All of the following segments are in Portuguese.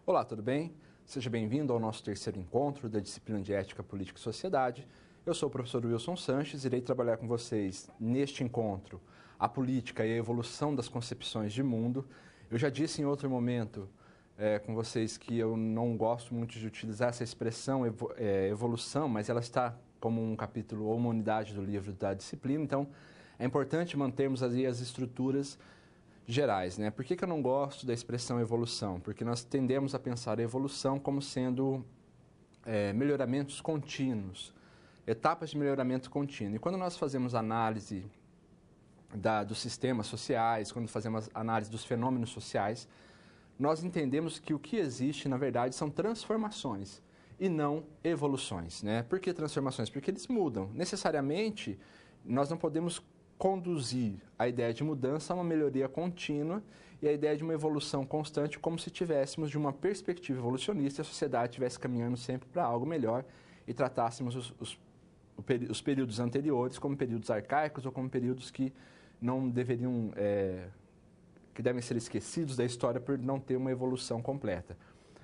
Olá, tudo bem? Seja bem-vindo ao nosso terceiro encontro da disciplina de Ética, Política e Sociedade. Eu sou o professor Wilson Sanches e irei trabalhar com vocês neste encontro a política e a evolução das concepções de mundo. Eu já disse em outro momento com vocês que eu não gosto muito de utilizar essa expressão evolução, mas ela está como um capítulo ou uma unidade do livro da disciplina, então é importante mantermos aí as estruturas gerais, né? Por que eu não gosto da expressão evolução? Porque nós tendemos a pensar a evolução como sendo melhoramentos contínuos, etapas de melhoramento contínuo. E quando nós fazemos análise dos sistemas sociais, quando fazemos análise dos fenômenos sociais, nós entendemos que o que existe, na verdade, são transformações e não evoluções, né? Por que transformações? Porque eles mudam. Necessariamente, nós não podemos conduzir a ideia de mudança a uma melhoria contínua e a ideia de uma evolução constante, como se tivéssemos de uma perspectiva evolucionista e a sociedade estivesse caminhando sempre para algo melhor e tratássemos os períodos anteriores como períodos arcaicos ou como períodos que não deveriam, que devem ser esquecidos da história por não ter uma evolução completa.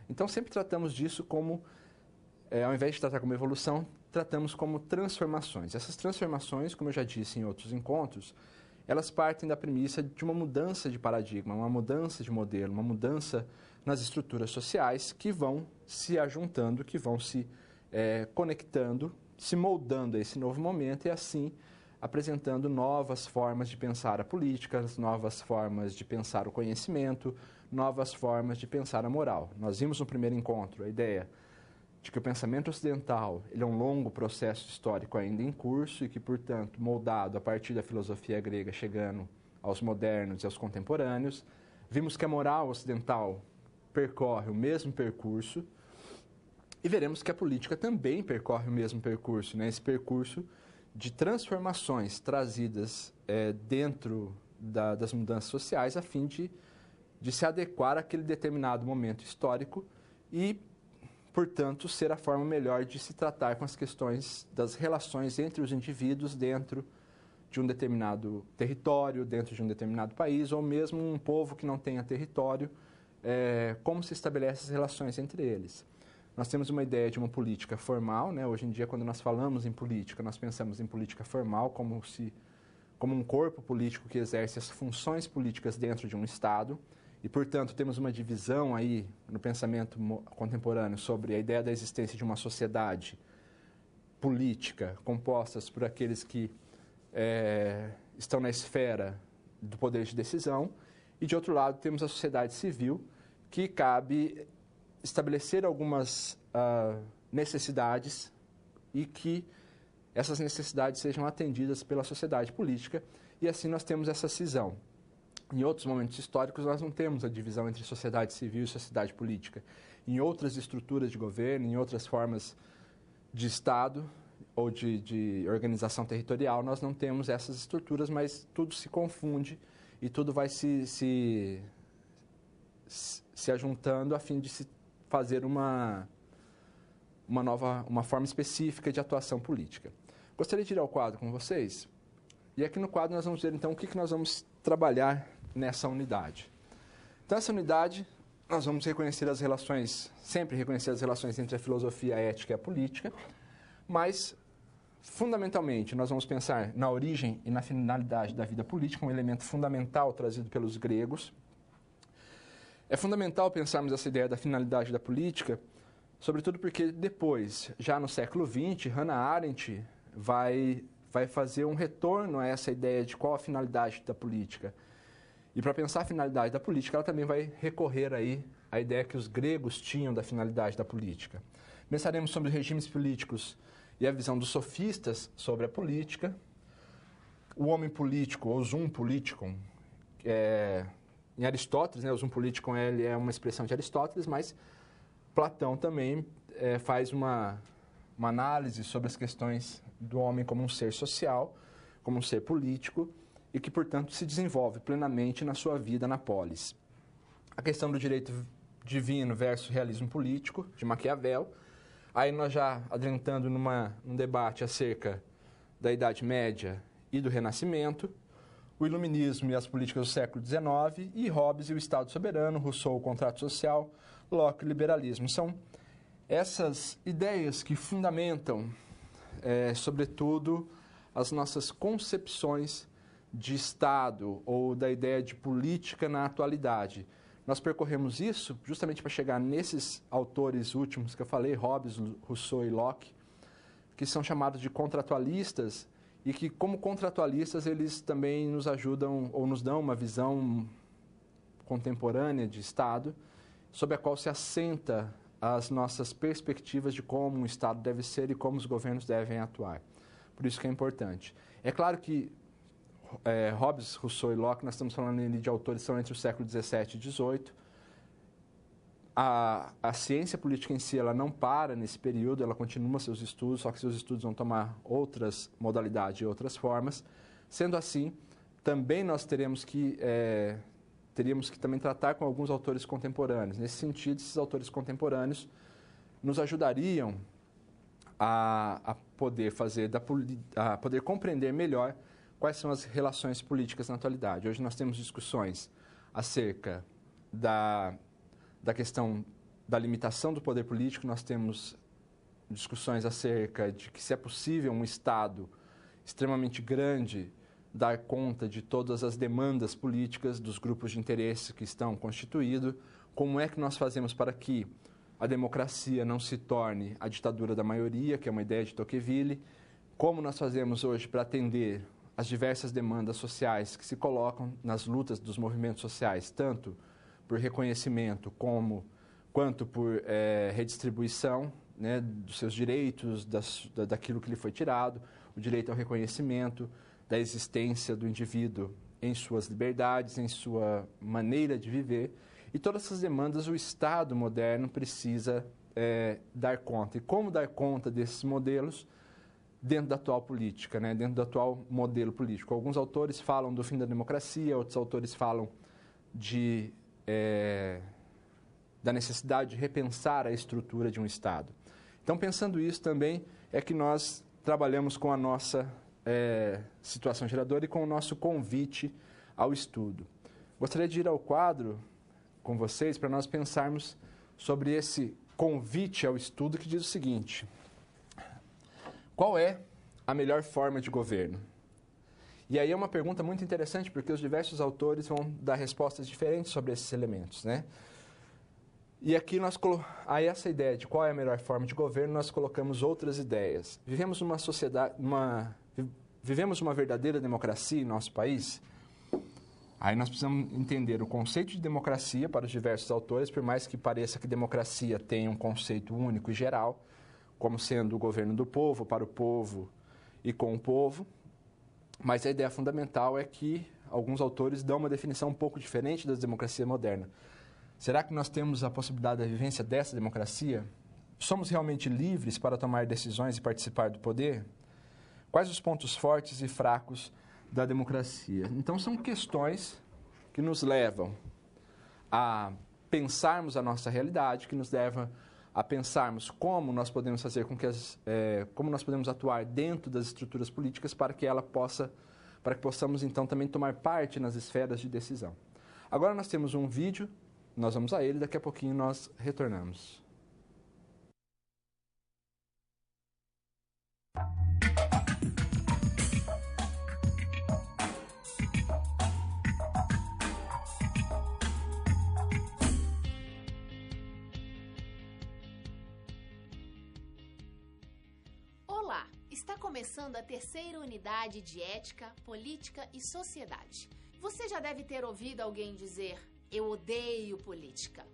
Então, sempre tratamos disso como, ao invés de tratar como evolução, tratamos como transformações. Essas transformações, como eu já disse em outros encontros, elas partem da premissa de uma mudança de paradigma, uma mudança de modelo, uma mudança nas estruturas sociais que vão se ajuntando, que vão se conectando, se moldando a esse novo momento e assim apresentando novas formas de pensar a política, novas formas de pensar o conhecimento, novas formas de pensar a moral. Nós vimos no primeiro encontro a ideia de que o pensamento ocidental ele é um longo processo histórico ainda em curso e que, portanto, moldado a partir da filosofia grega, chegando aos modernos e aos contemporâneos. Vimos que a moral ocidental percorre o mesmo percurso e veremos que a política também percorre o mesmo percurso, né? Esse percurso de transformações trazidas dentro das mudanças sociais a fim de se adequar àquele determinado momento histórico e, portanto, ser a forma melhor de se tratar com as questões das relações entre os indivíduos dentro de um determinado território, dentro de um determinado país, ou mesmo um povo que não tenha território, como se estabelece as relações entre eles. Nós temos uma ideia de uma política formal, né? Hoje em dia, quando nós falamos em política, nós pensamos em política formal como um corpo político que exerce as funções políticas dentro de um Estado. E, portanto, temos uma divisão aí no pensamento contemporâneo sobre a ideia da existência de uma sociedade política composta por aqueles que estão na esfera do poder de decisão. E, de outro lado, temos a sociedade civil, que cabe estabelecer algumas necessidades e que essas necessidades sejam atendidas pela sociedade política. E, assim, nós temos essa cisão. Em outros momentos históricos, nós não temos a divisão entre sociedade civil e sociedade política. Em outras estruturas de governo, em outras formas de Estado ou de organização territorial, nós não temos essas estruturas, mas tudo se confunde e tudo vai se ajuntando a fim de se fazer uma forma específica de atuação política. Gostaria de ir ao quadro com vocês. E aqui no quadro nós vamos ver, então, o que nós vamos trabalhar nessa unidade. Então, essa unidade, nós vamos sempre reconhecer as relações entre a filosofia, a ética e a política, mas, fundamentalmente, nós vamos pensar na origem e na finalidade da vida política, um elemento fundamental trazido pelos gregos. É fundamental pensarmos essa ideia da finalidade da política, sobretudo porque depois, já no século XX, Hannah Arendt vai fazer um retorno a essa ideia de qual a finalidade da política. E para pensar a finalidade da política, ela também vai recorrer aí à ideia que os gregos tinham da finalidade da política. Pensaremos sobre os regimes políticos e a visão dos sofistas sobre a política. O homem político, ou zoon politikon, em Aristóteles, né, o zoon politikon é uma expressão de Aristóteles, mas Platão também faz uma análise sobre as questões do homem como um ser social, como um ser político, e que, portanto, se desenvolve plenamente na sua vida na polis. A questão do direito divino versus realismo político, de Maquiavel. Aí nós já adentrando num debate acerca da Idade Média e do Renascimento, o Iluminismo e as políticas do século XIX, e Hobbes e o Estado soberano, Rousseau, o contrato social, Locke e liberalismo. São essas ideias que fundamentam, sobretudo, as nossas concepções de Estado ou da ideia de política na atualidade. Nós percorremos isso justamente para chegar nesses autores últimos que eu falei, Hobbes, Rousseau e Locke, que são chamados de contratualistas e que, como contratualistas, eles também nos ajudam ou nos dão uma visão contemporânea de Estado, sobre a qual se assenta as nossas perspectivas de como um Estado deve ser e como os governos devem atuar. Por isso que é importante. É claro que Hobbes, Rousseau e Locke, nós estamos falando de autores que são entre o século XVII e XVIII. A ciência política em si, ela não para nesse período, ela continua seus estudos, só que seus estudos vão tomar outras modalidades e outras formas. Sendo assim, também nós teríamos que também tratar com alguns autores contemporâneos. Nesse sentido, esses autores contemporâneos nos ajudariam a poder poder compreender melhor quais são as relações políticas na atualidade. Hoje nós temos discussões acerca da questão da limitação do poder político, nós temos discussões acerca de que se é possível um Estado extremamente grande dar conta de todas as demandas políticas dos grupos de interesse que estão constituídos, como é que nós fazemos para que a democracia não se torne a ditadura da maioria, que é uma ideia de Tocqueville, como nós fazemos hoje para atender as diversas demandas sociais que se colocam nas lutas dos movimentos sociais, tanto por reconhecimento quanto por redistribuição, né, dos seus direitos, daquilo que lhe foi tirado, o direito ao reconhecimento, da existência do indivíduo em suas liberdades, em sua maneira de viver. E todas essas demandas o Estado moderno precisa dar conta. E como dar conta desses modelos dentro da atual política, né? Dentro do atual modelo político? Alguns autores falam do fim da democracia, outros autores falam da necessidade de repensar a estrutura de um Estado. Então, pensando isso também, é que nós trabalhamos com a nossa situação geradora e com o nosso convite ao estudo. Gostaria de ir ao quadro com vocês para nós pensarmos sobre esse convite ao estudo que diz o seguinte: qual é a melhor forma de governo? E aí é uma pergunta muito interessante, porque os diversos autores vão dar respostas diferentes sobre esses elementos, né? E aqui aí essa ideia de qual é a melhor forma de governo, nós colocamos outras ideias. Vivemos numa sociedade, vivemos uma verdadeira democracia em nosso país? Aí nós precisamos entender o conceito de democracia para os diversos autores, por mais que pareça que democracia tenha um conceito único e geral, como sendo o governo do povo, para o povo e com o povo. Mas a ideia fundamental é que alguns autores dão uma definição um pouco diferente da democracia moderna. Será que nós temos a possibilidade da vivência dessa democracia? Somos realmente livres para tomar decisões e participar do poder? Quais os pontos fortes e fracos da democracia? Então, são questões que nos levam a pensarmos a nossa realidade, que nos levam a pensarmos como nós podemos fazer com que como nós podemos atuar dentro das estruturas políticas para que possamos então também tomar parte nas esferas de decisão. Agora nós temos um vídeo, nós vamos a ele, daqui a pouquinho nós retornamos. Olá, está começando a terceira unidade de Ética, Política e Sociedade. Você já deve ter ouvido alguém dizer: eu odeio política.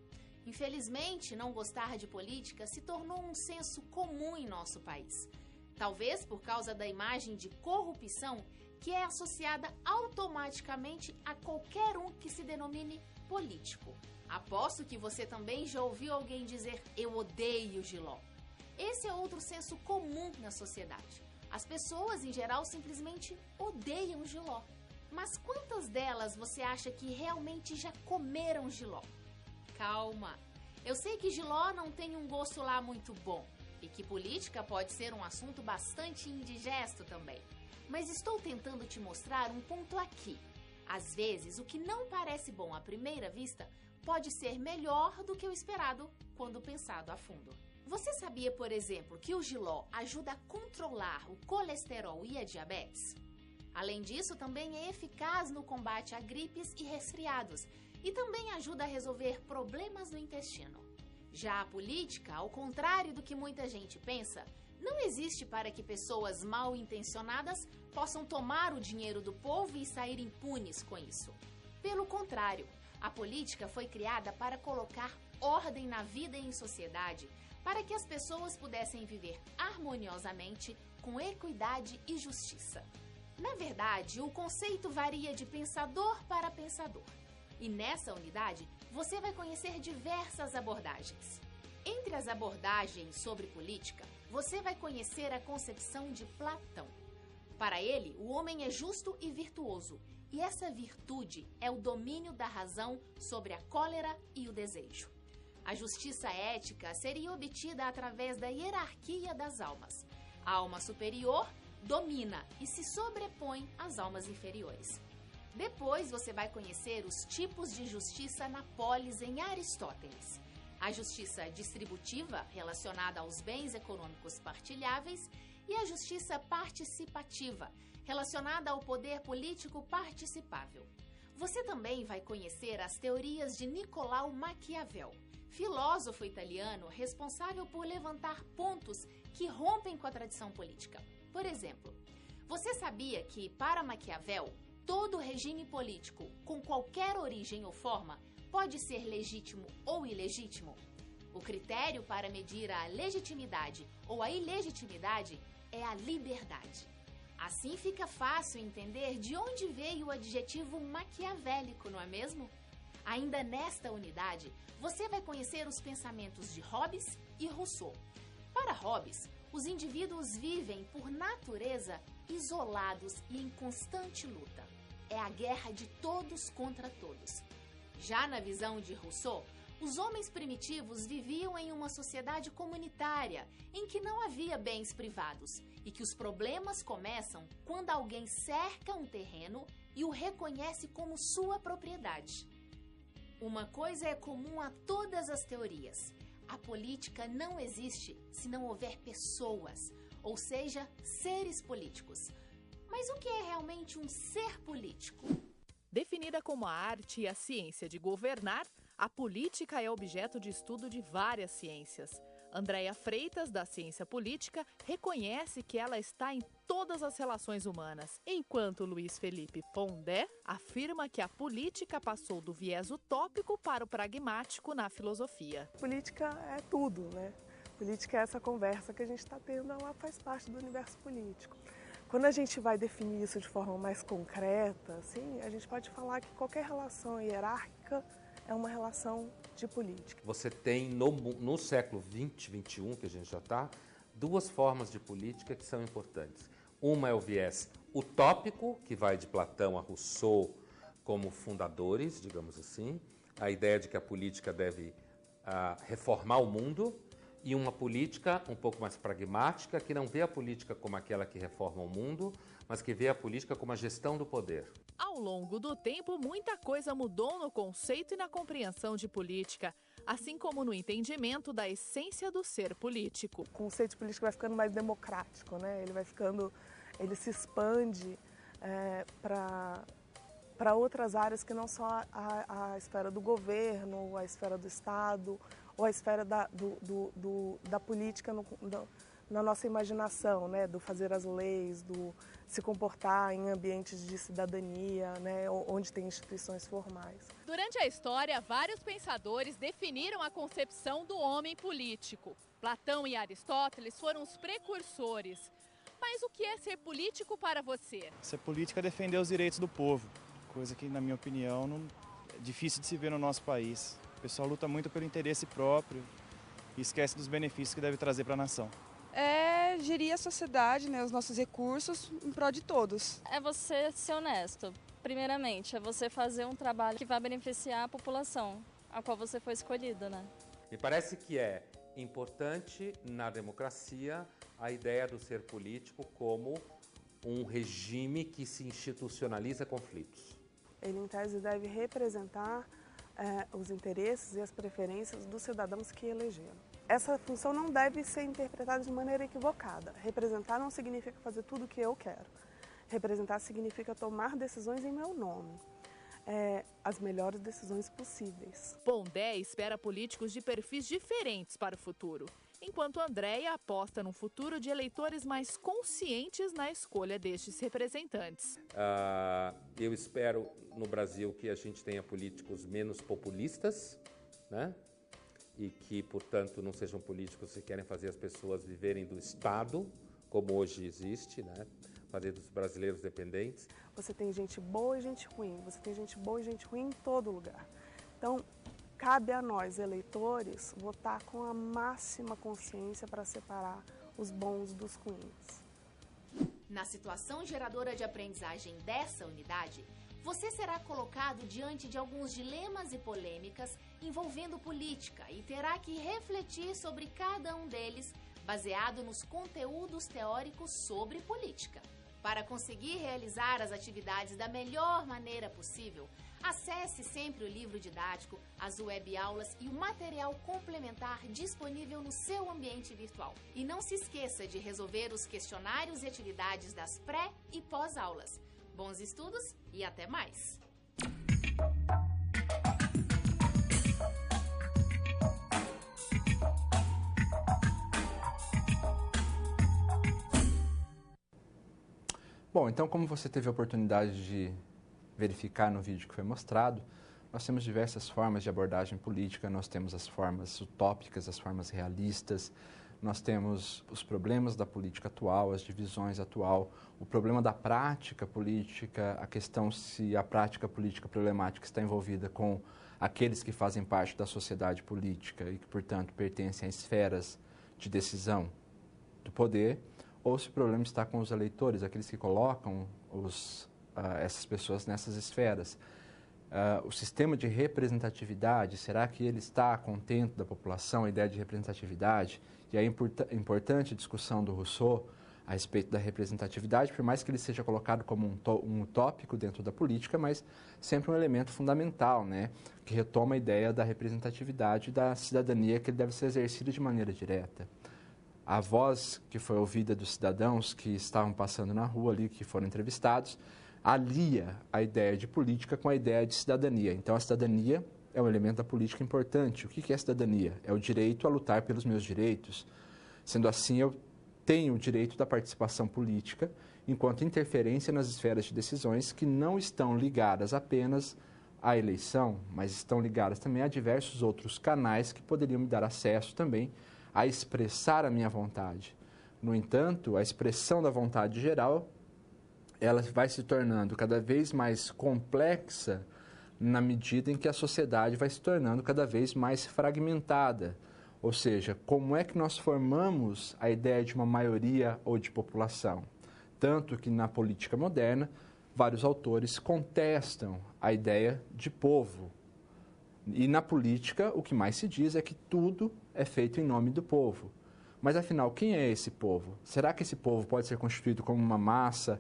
Infelizmente, não gostar de política se tornou um senso comum em nosso país. Talvez por causa da imagem de corrupção que é associada automaticamente a qualquer um que se denomine político. Aposto que você também já ouviu alguém dizer: eu odeio Giló. Esse é outro senso comum na sociedade. As pessoas, em geral, simplesmente odeiam Giló. Mas quantas delas você acha que realmente já comeram Giló? Calma! Eu sei que Giló não tem um gosto lá muito bom e que política pode ser um assunto bastante indigesto também. Mas estou tentando te mostrar um ponto aqui. Às vezes, o que não parece bom à primeira vista pode ser melhor do que o esperado quando pensado a fundo. Você sabia, por exemplo, que o jiló ajuda a controlar o colesterol e a diabetes? Além disso, também é eficaz no combate a gripes e resfriados e também ajuda a resolver problemas no intestino. Já a política, ao contrário do que muita gente pensa, não existe para que pessoas mal intencionadas possam tomar o dinheiro do povo e sair impunes com isso. Pelo contrário, a política foi criada para colocar ordem na vida e em sociedade, para que as pessoas pudessem viver harmoniosamente, com equidade e justiça. Na verdade, o conceito varia de pensador para pensador. E nessa unidade, você vai conhecer diversas abordagens. Entre as abordagens sobre política, você vai conhecer a concepção de Platão. Para ele, o homem é justo e virtuoso, e essa virtude é o domínio da razão sobre a cólera e o desejo. A justiça ética seria obtida através da hierarquia das almas. A alma superior domina e se sobrepõe às almas inferiores. Depois você vai conhecer os tipos de justiça na polis em Aristóteles. A justiça distributiva, relacionada aos bens econômicos partilháveis, e a justiça participativa, relacionada ao poder político participável. Você também vai conhecer as teorias de Nicolau Maquiavel, filósofo italiano responsável por levantar pontos que rompem com a tradição política. Por exemplo, você sabia que, para Maquiavel, todo regime político, com qualquer origem ou forma, pode ser legítimo ou ilegítimo? O critério para medir a legitimidade ou a ilegitimidade é a liberdade. Assim fica fácil entender de onde veio o adjetivo maquiavélico, não é mesmo? Ainda nesta unidade, você vai conhecer os pensamentos de Hobbes e Rousseau. Para Hobbes, os indivíduos vivem, por natureza, isolados e em constante luta. É a guerra de todos contra todos. Já na visão de Rousseau, os homens primitivos viviam em uma sociedade comunitária, em que não havia bens privados, e que os problemas começam quando alguém cerca um terreno e o reconhece como sua propriedade. Uma coisa é comum a todas as teorias: a política não existe se não houver pessoas, ou seja, seres políticos. Mas o que é realmente um ser político? Definida como a arte e a ciência de governar, a política é objeto de estudo de várias ciências. Andréia Freitas, da ciência política, reconhece que ela está em todas as relações humanas, enquanto Luiz Felipe Pondé afirma que a política passou do viés utópico para o pragmático na filosofia. Política é tudo, né? Política é essa conversa que a gente está tendo, ela faz parte do universo político. Quando a gente vai definir isso de forma mais concreta, assim, a gente pode falar que qualquer relação hierárquica é uma relação de política. Você tem no século XX, XXI, que a gente já está, duas formas de política que são importantes. Uma é o viés utópico, que vai de Platão a Rousseau como fundadores, digamos assim, a ideia de que a política deve reformar o mundo, e uma política um pouco mais pragmática, que não vê a política como aquela que reforma o mundo, mas que vê a política como a gestão do poder. Ao longo do tempo, muita coisa mudou no conceito e na compreensão de política, assim como no entendimento da essência do ser político. O conceito de política vai ficando mais democrático, né? Ele se expande para outras áreas que não só a esfera do governo, a esfera do Estado, ou a esfera da política na nossa imaginação, né? Do fazer as leis, do se comportar em ambientes de cidadania, né? Onde tem instituições formais. Durante a história, vários pensadores definiram a concepção do homem político. Platão e Aristóteles foram os precursores. Mas o que é ser político para você? Ser político é defender os direitos do povo, coisa que, na minha opinião, é difícil de se ver no nosso país. O pessoal luta muito pelo interesse próprio e esquece dos benefícios que deve trazer para a nação. É gerir a sociedade, né, os nossos recursos em prol de todos. É você ser honesto, primeiramente. É você fazer um trabalho que vai beneficiar a população, a qual você foi escolhido, né? Me parece que é importante na democracia a ideia do ser político como um regime que se institucionaliza conflitos. Ele, em tese, deve representar os interesses e as preferências dos cidadãos que elegeram. Essa função não deve ser interpretada de maneira equivocada. Representar não significa fazer tudo o que eu quero. Representar significa tomar decisões em meu nome. As melhores decisões possíveis. Pondé espera políticos de perfis diferentes para o futuro, enquanto Andréia aposta num futuro de eleitores mais conscientes na escolha destes representantes. Eu espero no Brasil que a gente tenha políticos menos populistas, né? E que, portanto, não sejam políticos que querem fazer as pessoas viverem do Estado, como hoje existe, né? Fazer dos brasileiros dependentes. Você tem gente boa e gente ruim, você tem gente boa e gente ruim em todo lugar. Então, cabe a nós, eleitores, votar com a máxima consciência para separar os bons dos ruins. Na situação geradora de aprendizagem dessa unidade, você será colocado diante de alguns dilemas e polêmicas envolvendo política e terá que refletir sobre cada um deles, baseado nos conteúdos teóricos sobre política. Para conseguir realizar as atividades da melhor maneira possível, acesse sempre o livro didático, as web-aulas e o material complementar disponível no seu ambiente virtual. E não se esqueça de resolver os questionários e atividades das pré- e pós-aulas. Bons estudos e até mais! Bom, então como você teve a oportunidade de verificar no vídeo que foi mostrado, nós temos diversas formas de abordagem política, nós temos as formas utópicas, as formas realistas, nós temos os problemas da política atual, as divisões atual, o problema da prática política, a questão se a prática política problemática está envolvida com aqueles que fazem parte da sociedade política e que, portanto, pertencem a esferas de decisão do poder, ou se o problema está com os eleitores, aqueles que colocam essas pessoas nessas esferas. O sistema de representatividade, será que ele está contente da população, a ideia de representatividade? E é importante a discussão do Rousseau a respeito da representatividade, por mais que ele seja colocado como um utópico dentro da política, mas sempre um elemento fundamental, né? Que retoma a ideia da representatividade da cidadania que deve ser exercida de maneira direta. A voz que foi ouvida dos cidadãos que estavam passando na rua ali, que foram entrevistados, alia a ideia de política com a ideia de cidadania. Então, a cidadania é um elemento da política importante. O que é cidadania? É o direito a lutar pelos meus direitos. Sendo assim, eu tenho o direito da participação política enquanto interferência nas esferas de decisões que não estão ligadas apenas à eleição, mas estão ligadas também a diversos outros canais que poderiam me dar acesso também a expressar a minha vontade. No entanto, a expressão da vontade geral, ela vai se tornando cada vez mais complexa na medida em que a sociedade vai se tornando cada vez mais fragmentada. Ou seja, como é que nós formamos a ideia de uma maioria ou de população? Tanto que na política moderna, vários autores contestam a ideia de povo. E na política, o que mais se diz é que tudo é feito em nome do povo. Mas, afinal, quem é esse povo? Será que esse povo pode ser constituído como uma massa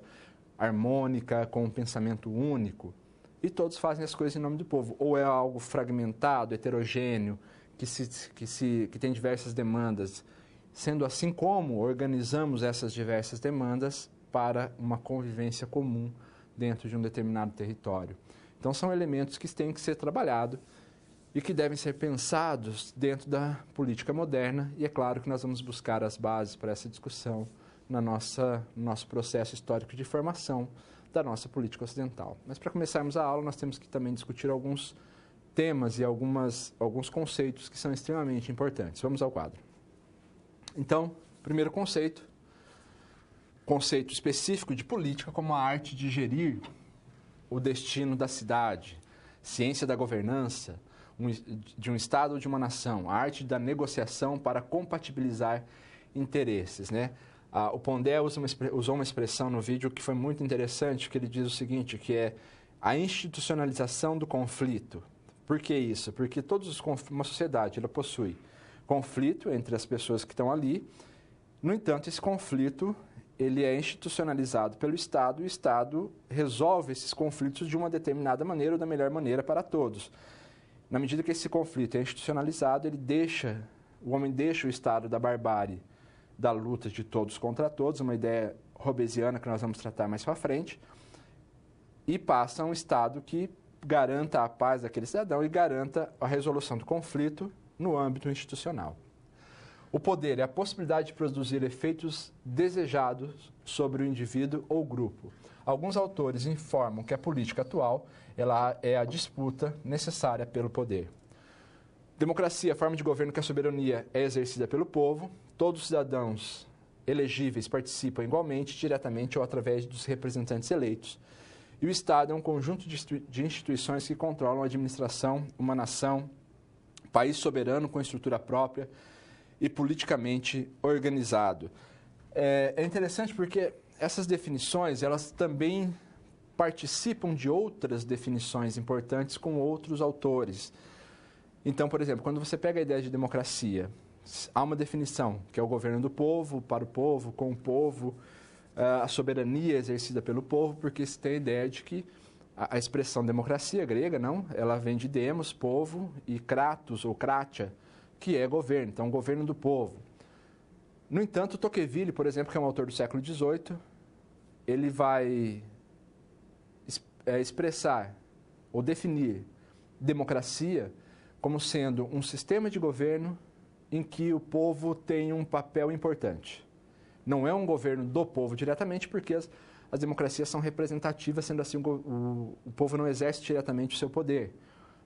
harmônica, com um pensamento único? E todos fazem as coisas em nome do povo. Ou é algo fragmentado, heterogêneo, que tem diversas demandas? Sendo assim, como organizamos essas diversas demandas para uma convivência comum dentro de um determinado território? Então, são elementos que têm que ser trabalhados e que devem ser pensados dentro da política moderna, e é claro que nós vamos buscar as bases para essa discussão no nosso processo histórico de formação da nossa política ocidental. Mas para começarmos a aula, nós temos que também discutir alguns temas e alguns conceitos que são extremamente importantes. Vamos ao quadro. Então, primeiro conceito específico de política como a arte de gerir o destino da cidade, ciência da governança, de um Estado ou de uma nação, a arte da negociação para compatibilizar interesses, né? O Pondé usou uma expressão no vídeo que foi muito interessante, que ele diz o seguinte, que é a institucionalização do conflito. Por que isso? Porque uma sociedade ela possui conflito entre as pessoas que estão ali, no entanto, esse conflito ele é institucionalizado pelo Estado e o Estado resolve esses conflitos de uma determinada maneira ou da melhor maneira para todos. Na medida que esse conflito é institucionalizado, o homem deixa o estado da barbárie, da luta de todos contra todos, uma ideia hobbesiana que nós vamos tratar mais para frente, e passa a um estado que garanta a paz daquele cidadão e garanta a resolução do conflito no âmbito institucional. O poder é a possibilidade de produzir efeitos desejados sobre o indivíduo ou grupo. Alguns autores informam que a política atual ela é a disputa necessária pelo poder. Democracia, a forma de governo que a soberania é exercida pelo povo. Todos os cidadãos elegíveis participam igualmente, diretamente ou através dos representantes eleitos. E o Estado é um conjunto de instituições que controlam a administração, uma nação, país soberano com estrutura própria e politicamente organizado. É interessante porque essas definições, elas também participam de outras definições importantes com outros autores. Então, por exemplo, quando você pega a ideia de democracia, há uma definição, que é o governo do povo, para o povo, com o povo, a soberania exercida pelo povo, porque se tem a ideia de que a expressão democracia grega, não, ela vem de demos, povo, e kratos ou kratia, que é governo, então governo do povo. No entanto, Tocqueville, por exemplo, que é um autor do século XVIII, ele vai expressar ou definir democracia como sendo um sistema de governo em que o povo tem um papel importante. Não é um governo do povo diretamente, porque as democracias são representativas, sendo assim o povo não exerce diretamente o seu poder.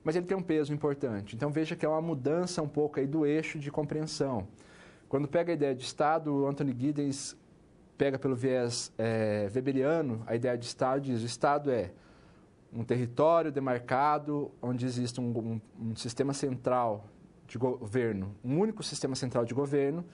Mas ele tem um peso importante. Então veja que é uma mudança um pouco aí do eixo de compreensão. Quando pega a ideia de Estado, o Anthony Giddens pega pelo viés weberiano a ideia de Estado e diz: o Estado é um território demarcado onde existe um sistema central de governo, um único sistema central de governo,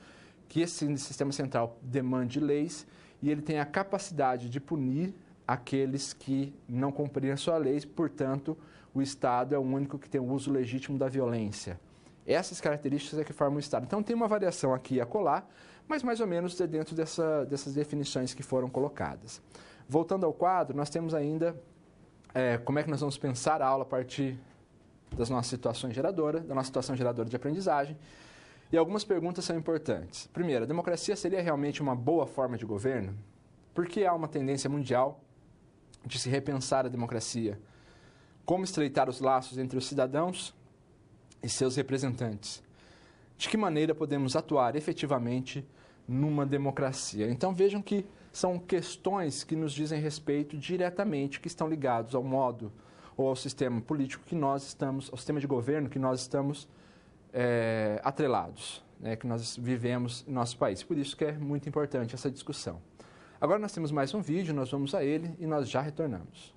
que esse sistema central demande leis e ele tem a capacidade de punir aqueles que não cumprem a sua lei, portanto, o Estado é o único que tem o uso legítimo da violência. Essas características é que formam o Estado. Então, tem uma variação aqui e acolá, mas mais ou menos é dentro dessas definições que foram colocadas. Voltando ao quadro, nós temos ainda como é que nós vamos pensar a aula a partir das nossas situações geradoras, da nossa situação geradora de aprendizagem. E algumas perguntas são importantes. Primeiro, a democracia seria realmente uma boa forma de governo? Por que há uma tendência mundial de se repensar a democracia? Como estreitar os laços entre os cidadãos e seus representantes? De que maneira podemos atuar efetivamente numa democracia? Então vejam que são questões que nos dizem respeito diretamente, que estão ligados ao modo ou ao sistema político que nós estamos, ao sistema de governo que nós estamos atrelados, né, que nós vivemos em nosso país. Por isso que é muito importante essa discussão. Agora nós temos mais um vídeo, nós vamos a ele e nós já retornamos.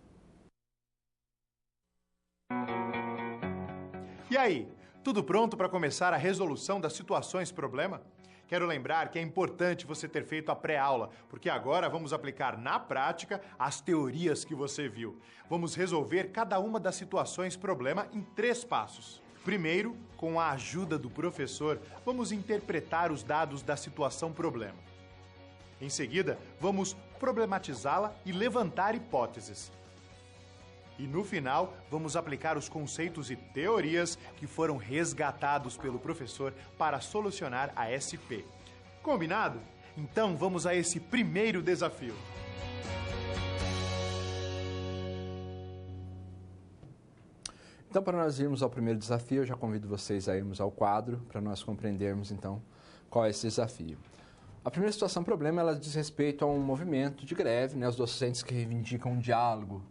E aí, tudo pronto para começar a resolução das situações problema? Quero lembrar que é importante você ter feito a pré-aula, porque agora vamos aplicar na prática as teorias que você viu. Vamos resolver cada uma das situações problema em 3 passos. Primeiro, com a ajuda do professor, vamos interpretar os dados da situação problema. Em seguida, vamos problematizá-la e levantar hipóteses. E no final, vamos aplicar os conceitos e teorias que foram resgatados pelo professor para solucionar a SP. Combinado? Então vamos a esse primeiro desafio. Então, para nós irmos ao primeiro desafio, eu já convido vocês a irmos ao quadro para nós compreendermos, então, qual é esse desafio. A primeira situação problema, ela diz respeito a um movimento de greve, né, os docentes que reivindicam um diálogo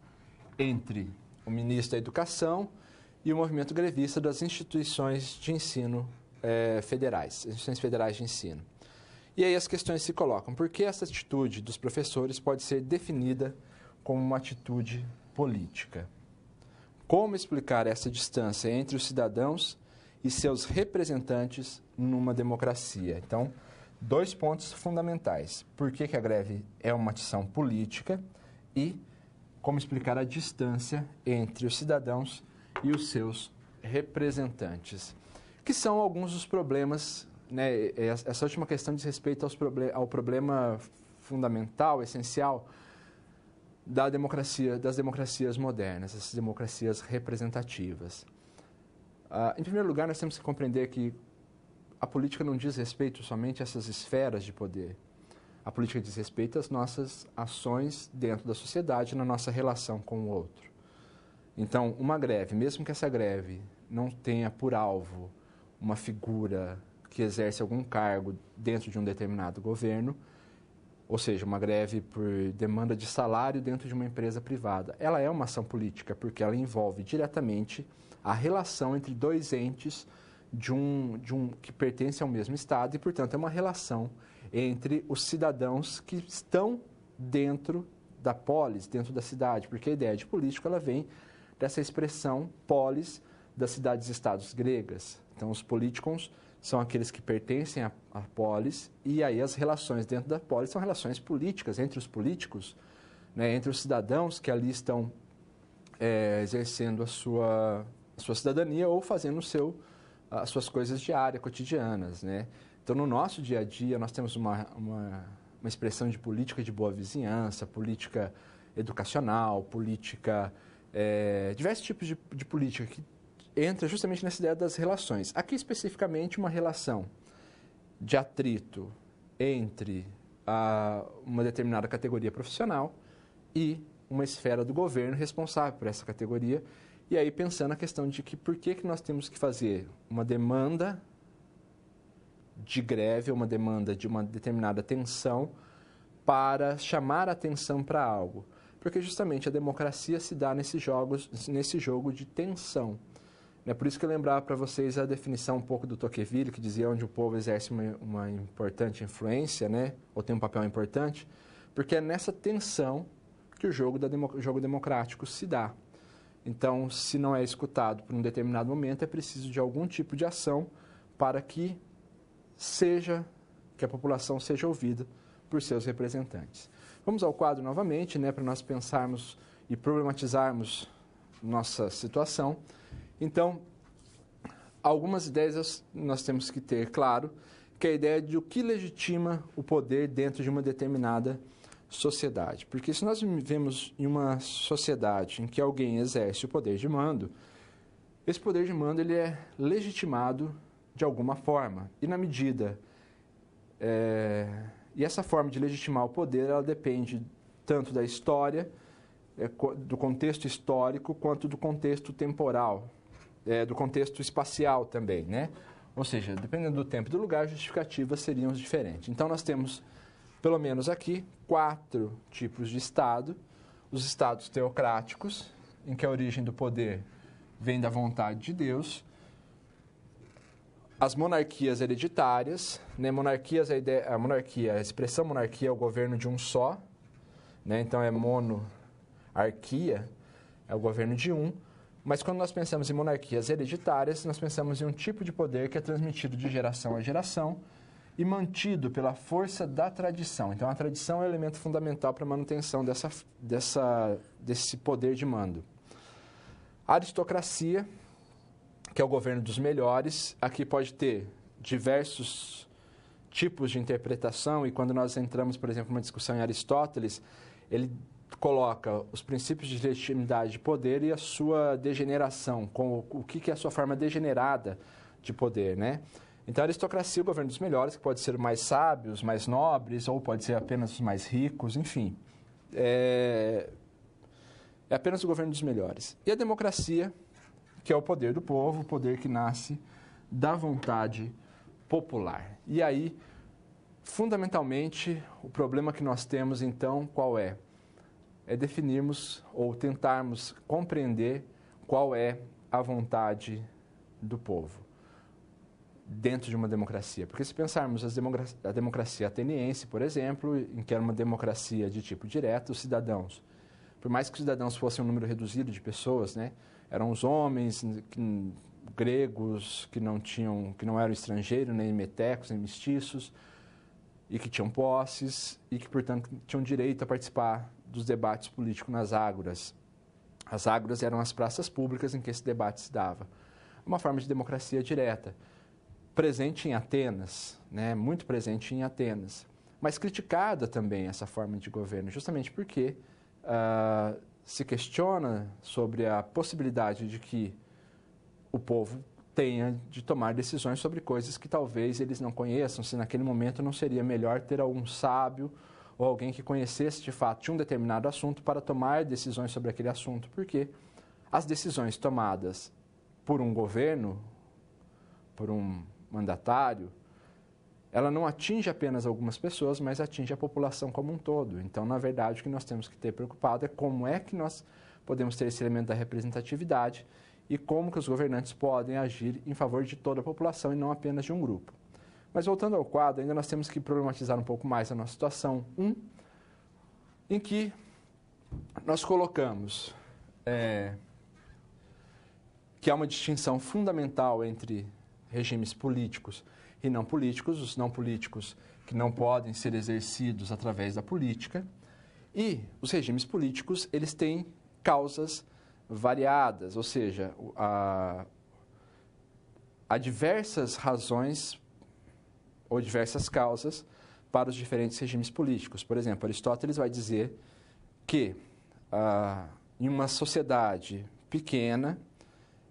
entre o ministro da Educação e o movimento grevista das instituições de ensino federais, instituições federais de ensino. E aí as questões se colocam. Por que essa atitude dos professores pode ser definida como uma atitude política? Como explicar essa distância entre os cidadãos e seus representantes numa democracia? Então, 2 pontos fundamentais. Por que a greve é uma ação política e como explicar a distância entre os cidadãos e os seus representantes, que são alguns dos problemas, né? Essa última questão diz respeito ao problema fundamental, essencial, das democracias modernas, essas democracias representativas. Em primeiro lugar, nós temos que compreender que a política não diz respeito somente a essas esferas de poder. A política diz respeito às nossas ações dentro da sociedade, na nossa relação com o outro. Então, uma greve, mesmo que essa greve não tenha por alvo uma figura que exerce algum cargo dentro de um determinado governo, ou seja, uma greve por demanda de salário dentro de uma empresa privada, ela é uma ação política, porque ela envolve diretamente a relação entre dois entes que pertencem ao mesmo Estado e, portanto, é uma relação entre os cidadãos que estão dentro da polis, dentro da cidade, porque a ideia de político ela vem dessa expressão polis das cidades-estados gregas. Então, os políticos são aqueles que pertencem à polis e aí as relações dentro da polis são relações políticas entre os políticos, né, entre os cidadãos que ali estão exercendo a sua cidadania ou fazendo as suas coisas diárias, cotidianas, né? Então, no nosso dia a dia, nós temos uma expressão de política de boa vizinhança, política educacional, política, diversos tipos de política que entra justamente nessa ideia das relações. Aqui, especificamente, uma relação de atrito entre uma determinada categoria profissional e uma esfera do governo responsável por essa categoria. E aí, pensando a questão de que por que nós temos que fazer uma demanda de greve, uma demanda de uma determinada tensão para chamar a atenção para algo. Porque justamente a democracia se dá nesse jogo de tensão. É por isso que eu lembrava para vocês a definição um pouco do Tocqueville, que dizia onde o povo exerce uma importante influência, né, ou tem um papel importante, porque é nessa tensão que o jogo democrático se dá. Então, se não é escutado por um determinado momento, é preciso de algum tipo de ação para que a população seja ouvida por seus representantes. Vamos ao quadro novamente, né, para nós pensarmos e problematizarmos nossa situação. Então, algumas ideias nós temos que ter claro, que é a ideia de o que legitima o poder dentro de uma determinada sociedade. Porque se nós vivemos em uma sociedade em que alguém exerce o poder de mando, esse poder de mando ele é legitimado de alguma forma. E na medida... E essa forma de legitimar o poder, ela depende tanto da história, do contexto histórico, quanto do contexto temporal, do contexto espacial também, né? Ou seja, dependendo do tempo e do lugar, as justificativas seriam diferentes. Então, nós temos, pelo menos aqui, 4 tipos de Estado. Os Estados teocráticos, em que a origem do poder vem da vontade de Deus. As monarquias hereditárias, né? A expressão monarquia é o governo de um só, né? Então é monarquia, é o governo de um. Mas quando nós pensamos em monarquias hereditárias, nós pensamos em um tipo de poder que é transmitido de geração a geração e mantido pela força da tradição. Então a tradição é o elemento fundamental para a manutenção desse poder de mando. A aristocracia, que é o governo dos melhores, aqui pode ter diversos tipos de interpretação, e quando nós entramos, por exemplo, numa discussão em Aristóteles, ele coloca os princípios de legitimidade de poder e a sua degeneração, com o que é a sua forma degenerada de poder, né? Então, a aristocracia, o governo dos melhores, que pode ser mais sábios, mais nobres, ou pode ser apenas os mais ricos, enfim. É apenas o governo dos melhores. E a democracia, que é o poder do povo, o poder que nasce da vontade popular. E aí, fundamentalmente, o problema que nós temos, então, qual é? É definirmos ou tentarmos compreender qual é a vontade do povo dentro de uma democracia. Porque se pensarmos a democracia ateniense, por exemplo, em que era uma democracia de tipo direto, os cidadãos, por mais que os cidadãos fossem um número reduzido de pessoas, né, eram os homens gregos que não eram estrangeiros, nem metecos, nem mestiços, e que tinham posses e que, portanto, tinham direito a participar dos debates políticos nas ágoras. As ágoras eram as praças públicas em que esse debate se dava. Uma forma de democracia direta, presente em Atenas, né, muito presente em Atenas, mas criticada também essa forma de governo, justamente porque se questiona sobre a possibilidade de que o povo tenha de tomar decisões sobre coisas que talvez eles não conheçam, se naquele momento não seria melhor ter algum sábio ou alguém que conhecesse de fato de um determinado assunto para tomar decisões sobre aquele assunto, porque as decisões tomadas por um governo, por um mandatário, ela não atinge apenas algumas pessoas, mas atinge a população como um todo. Então, na verdade, o que nós temos que ter preocupado é como é que nós podemos ter esse elemento da representatividade e como que os governantes podem agir em favor de toda a população e não apenas de um grupo. Mas voltando ao quadro, ainda nós temos que problematizar um pouco mais a nossa situação. Em que nós colocamos que há uma distinção fundamental entre regimes políticos e não políticos, os não políticos que não podem ser exercidos através da política, e os regimes políticos, eles têm causas variadas, ou seja, há diversas razões ou diversas causas para os diferentes regimes políticos. Por exemplo, Aristóteles vai dizer que em uma sociedade pequena,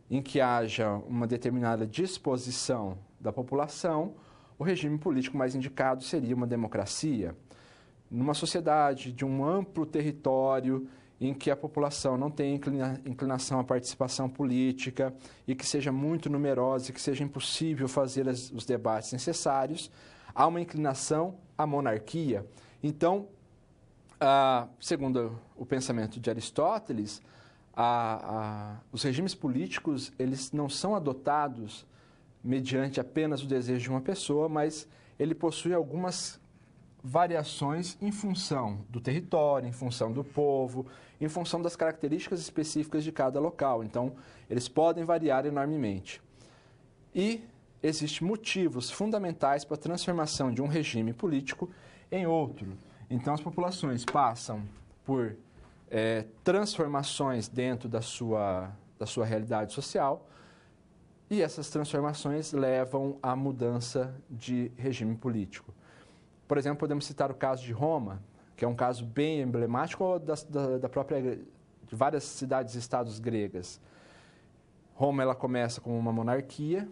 em que haja uma determinada disposição da população, o regime político mais indicado seria uma democracia. Numa sociedade de um amplo território em que a população não tem inclinação à participação política e que seja muito numerosa e que seja impossível fazer os debates necessários, há uma inclinação à monarquia. Então, segundo o pensamento de Aristóteles, os regimes políticos eles não são adotados mediante apenas o desejo de uma pessoa, mas ele possui algumas variações em função do território, em função do povo, em função das características específicas de cada local. Então, eles podem variar enormemente. E existem motivos fundamentais para a transformação de um regime político em outro. Então, as populações passam por transformações dentro da sua realidade social, e essas transformações levam à mudança de regime político. Por exemplo, podemos citar o caso de Roma, que é um caso bem emblemático de várias cidades e estados gregas. Roma ela começa como uma monarquia,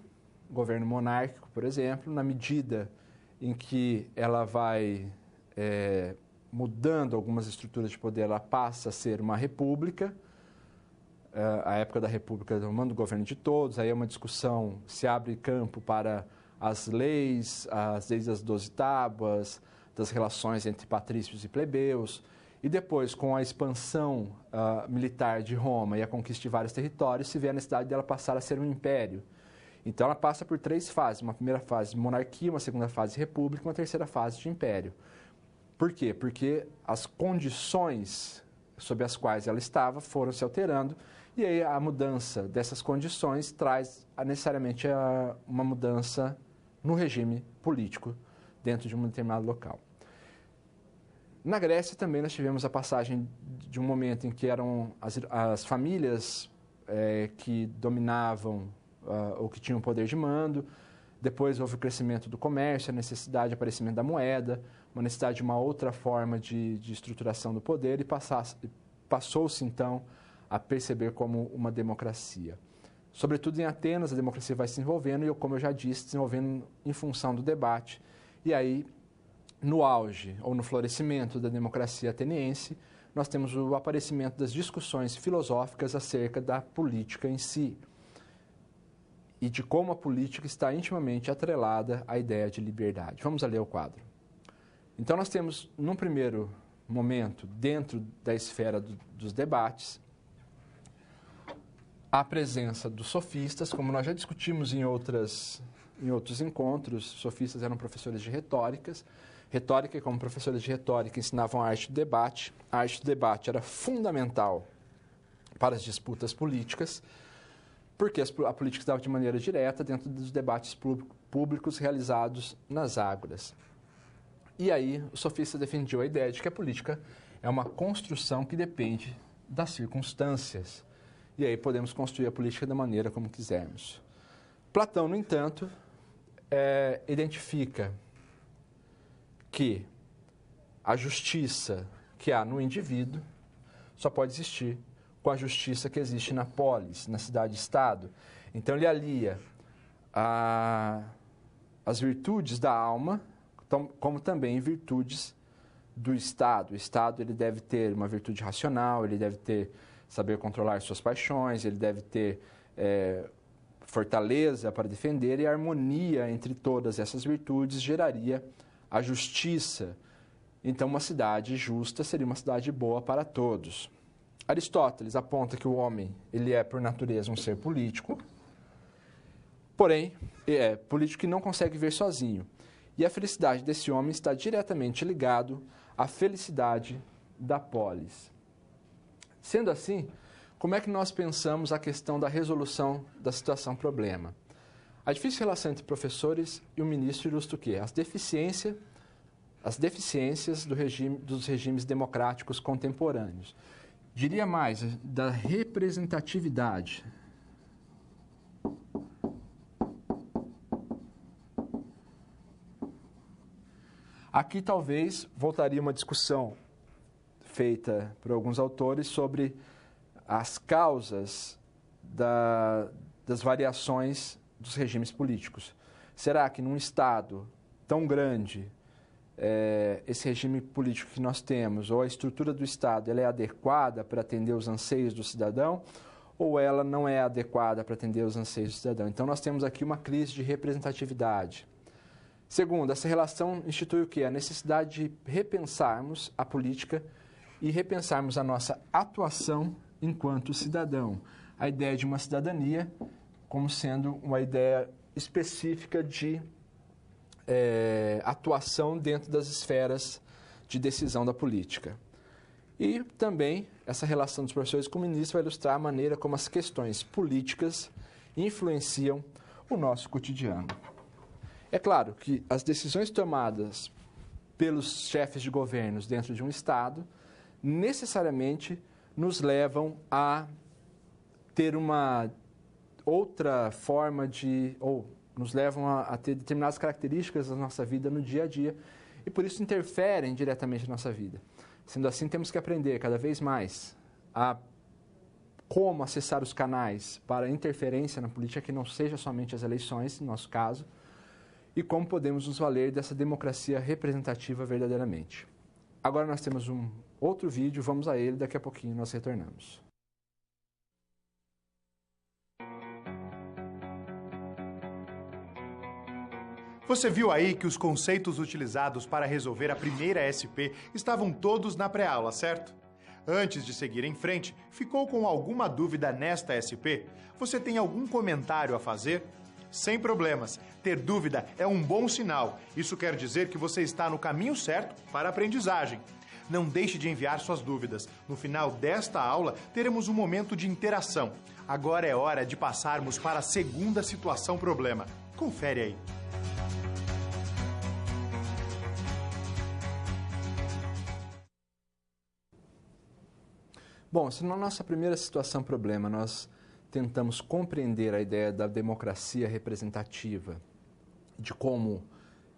governo monárquico, por exemplo, na medida em que ela vai mudando algumas estruturas de poder, ela passa a ser uma república. A época da república tomando o governo de todos, aí é uma discussão, se abre campo para as leis das 12 tábuas, das relações entre patrícios e plebeus, e depois, com a expansão militar de Roma e a conquista de vários territórios, se vê a necessidade dela passar a ser um império. Então, ela passa por 3 fases, uma primeira fase de monarquia, uma segunda fase de república, uma terceira fase de império. Por quê? Porque as condições sob as quais ela estava foram se alterando, e aí a mudança dessas condições traz necessariamente uma mudança no regime político dentro de um determinado local. Na Grécia também nós tivemos a passagem de um momento em que eram as famílias que dominavam ou que tinham poder de mando. Depois houve o crescimento do comércio, a necessidade de aparecimento da moeda, uma necessidade de uma outra forma de estruturação do poder, e passou-se então a perceber como uma democracia. Sobretudo em Atenas, a democracia vai se desenvolvendo e, como eu já disse, desenvolvendo em função do debate. E aí, no auge ou no florescimento da democracia ateniense, nós temos o aparecimento das discussões filosóficas acerca da política em si e de como a política está intimamente atrelada à ideia de liberdade. Vamos ler o quadro. Então, nós temos, num primeiro momento, dentro da esfera dos debates, a presença dos sofistas, como nós já discutimos em outros encontros. Sofistas eram professores de retórica, e como professores de retórica ensinavam a arte do debate. A arte do debate era fundamental para as disputas políticas, porque a política estava de maneira direta dentro dos debates públicos realizados nas ágoras. E aí, os sofistas defendiam a ideia de que a política é uma construção que depende das circunstâncias. E aí podemos construir a política da maneira como quisermos. Platão, no entanto, identifica que a justiça que há no indivíduo só pode existir com a justiça que existe na polis, na cidade-estado. Então, ele alia as virtudes da alma, como também virtudes do Estado. O Estado ele deve ter uma virtude racional, ele deve saber controlar suas paixões, ele deve ter fortaleza para defender, e a harmonia entre todas essas virtudes geraria a justiça. Então, uma cidade justa seria uma cidade boa para todos. Aristóteles aponta que o homem ele é, por natureza, um ser político, porém, é político que não consegue viver sozinho. E a felicidade desse homem está diretamente ligado à felicidade da polis. Sendo assim, como é que nós pensamos a questão da resolução da situação-problema? A difícil relação entre professores e o ministro ilustra o quê? As deficiências dos regimes democráticos contemporâneos. Diria mais, da representatividade. Aqui talvez voltaria uma discussão feita por alguns autores sobre as causas das variações dos regimes políticos. Será que num Estado tão grande, esse regime político que nós temos, ou a estrutura do Estado, ela é adequada para atender os anseios do cidadão, ou ela não é adequada para atender os anseios do cidadão? Então, nós temos aqui uma crise de representatividade. Segundo, essa relação institui o quê? A necessidade de repensarmos a política e repensarmos a nossa atuação enquanto cidadão. A ideia de uma cidadania como sendo uma ideia específica de atuação dentro das esferas de decisão da política. E também essa relação dos professores com o ministro vai ilustrar a maneira como as questões políticas influenciam o nosso cotidiano. É claro que as decisões tomadas pelos chefes de governos dentro de um Estado necessariamente nos levam a ter uma outra forma ou nos levam a ter determinadas características da nossa vida no dia a dia e por isso interferem diretamente na nossa vida. Sendo assim, temos que aprender cada vez mais a como acessar os canais para interferência na política que não seja somente as eleições, no nosso caso, e como podemos nos valer dessa democracia representativa verdadeiramente. Agora nós temos um outro vídeo, vamos a ele, daqui a pouquinho nós retornamos. Você viu aí que os conceitos utilizados para resolver a primeira SP estavam todos na pré-aula, certo? Antes de seguir em frente, ficou com alguma dúvida nesta SP? Você tem algum comentário a fazer? Sem problemas. Ter dúvida é um bom sinal. Isso quer dizer que você está no caminho certo para a aprendizagem. Não deixe de enviar suas dúvidas. No final desta aula, teremos um momento de interação. Agora é hora de passarmos para a segunda situação-problema. Confere aí. Bom, se na nossa primeira situação-problema nós tentamos compreender a ideia da democracia representativa, de como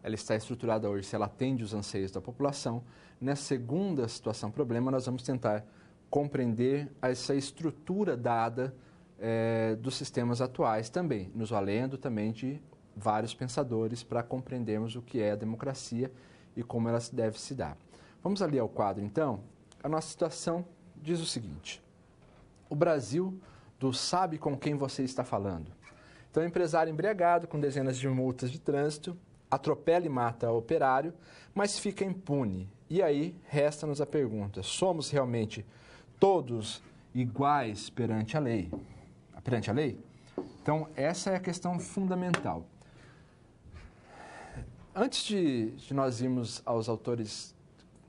ela está estruturada hoje, se ela atende os anseios da população, nessa segunda situação-problema nós vamos tentar compreender essa estrutura dada dos sistemas atuais também, nos valendo também de vários pensadores para compreendermos o que é a democracia e como ela deve se dar. Vamos ali ao quadro, então. A nossa situação diz o seguinte: o Brasil sabe com quem você está falando. Então, o empresário embriagado, com dezenas de multas de trânsito, atropela e mata o operário, mas fica impune. E aí, resta-nos a pergunta: somos realmente todos iguais perante a lei? Perante a lei? Então, essa é a questão fundamental. Antes de nós irmos aos autores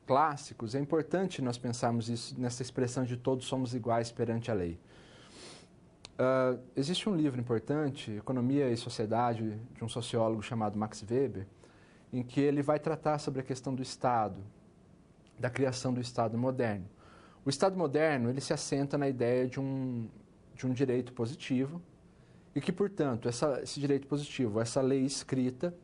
clássicos, é importante nós pensarmos isso nessa expressão de todos somos iguais perante a lei. Existe um livro importante, Economia e Sociedade, de um sociólogo chamado Max Weber, em que ele vai tratar sobre a questão do Estado, da criação do Estado moderno. O Estado moderno, ele se assenta na ideia de um direito positivo e que, portanto, esse direito positivo, essa lei escrita,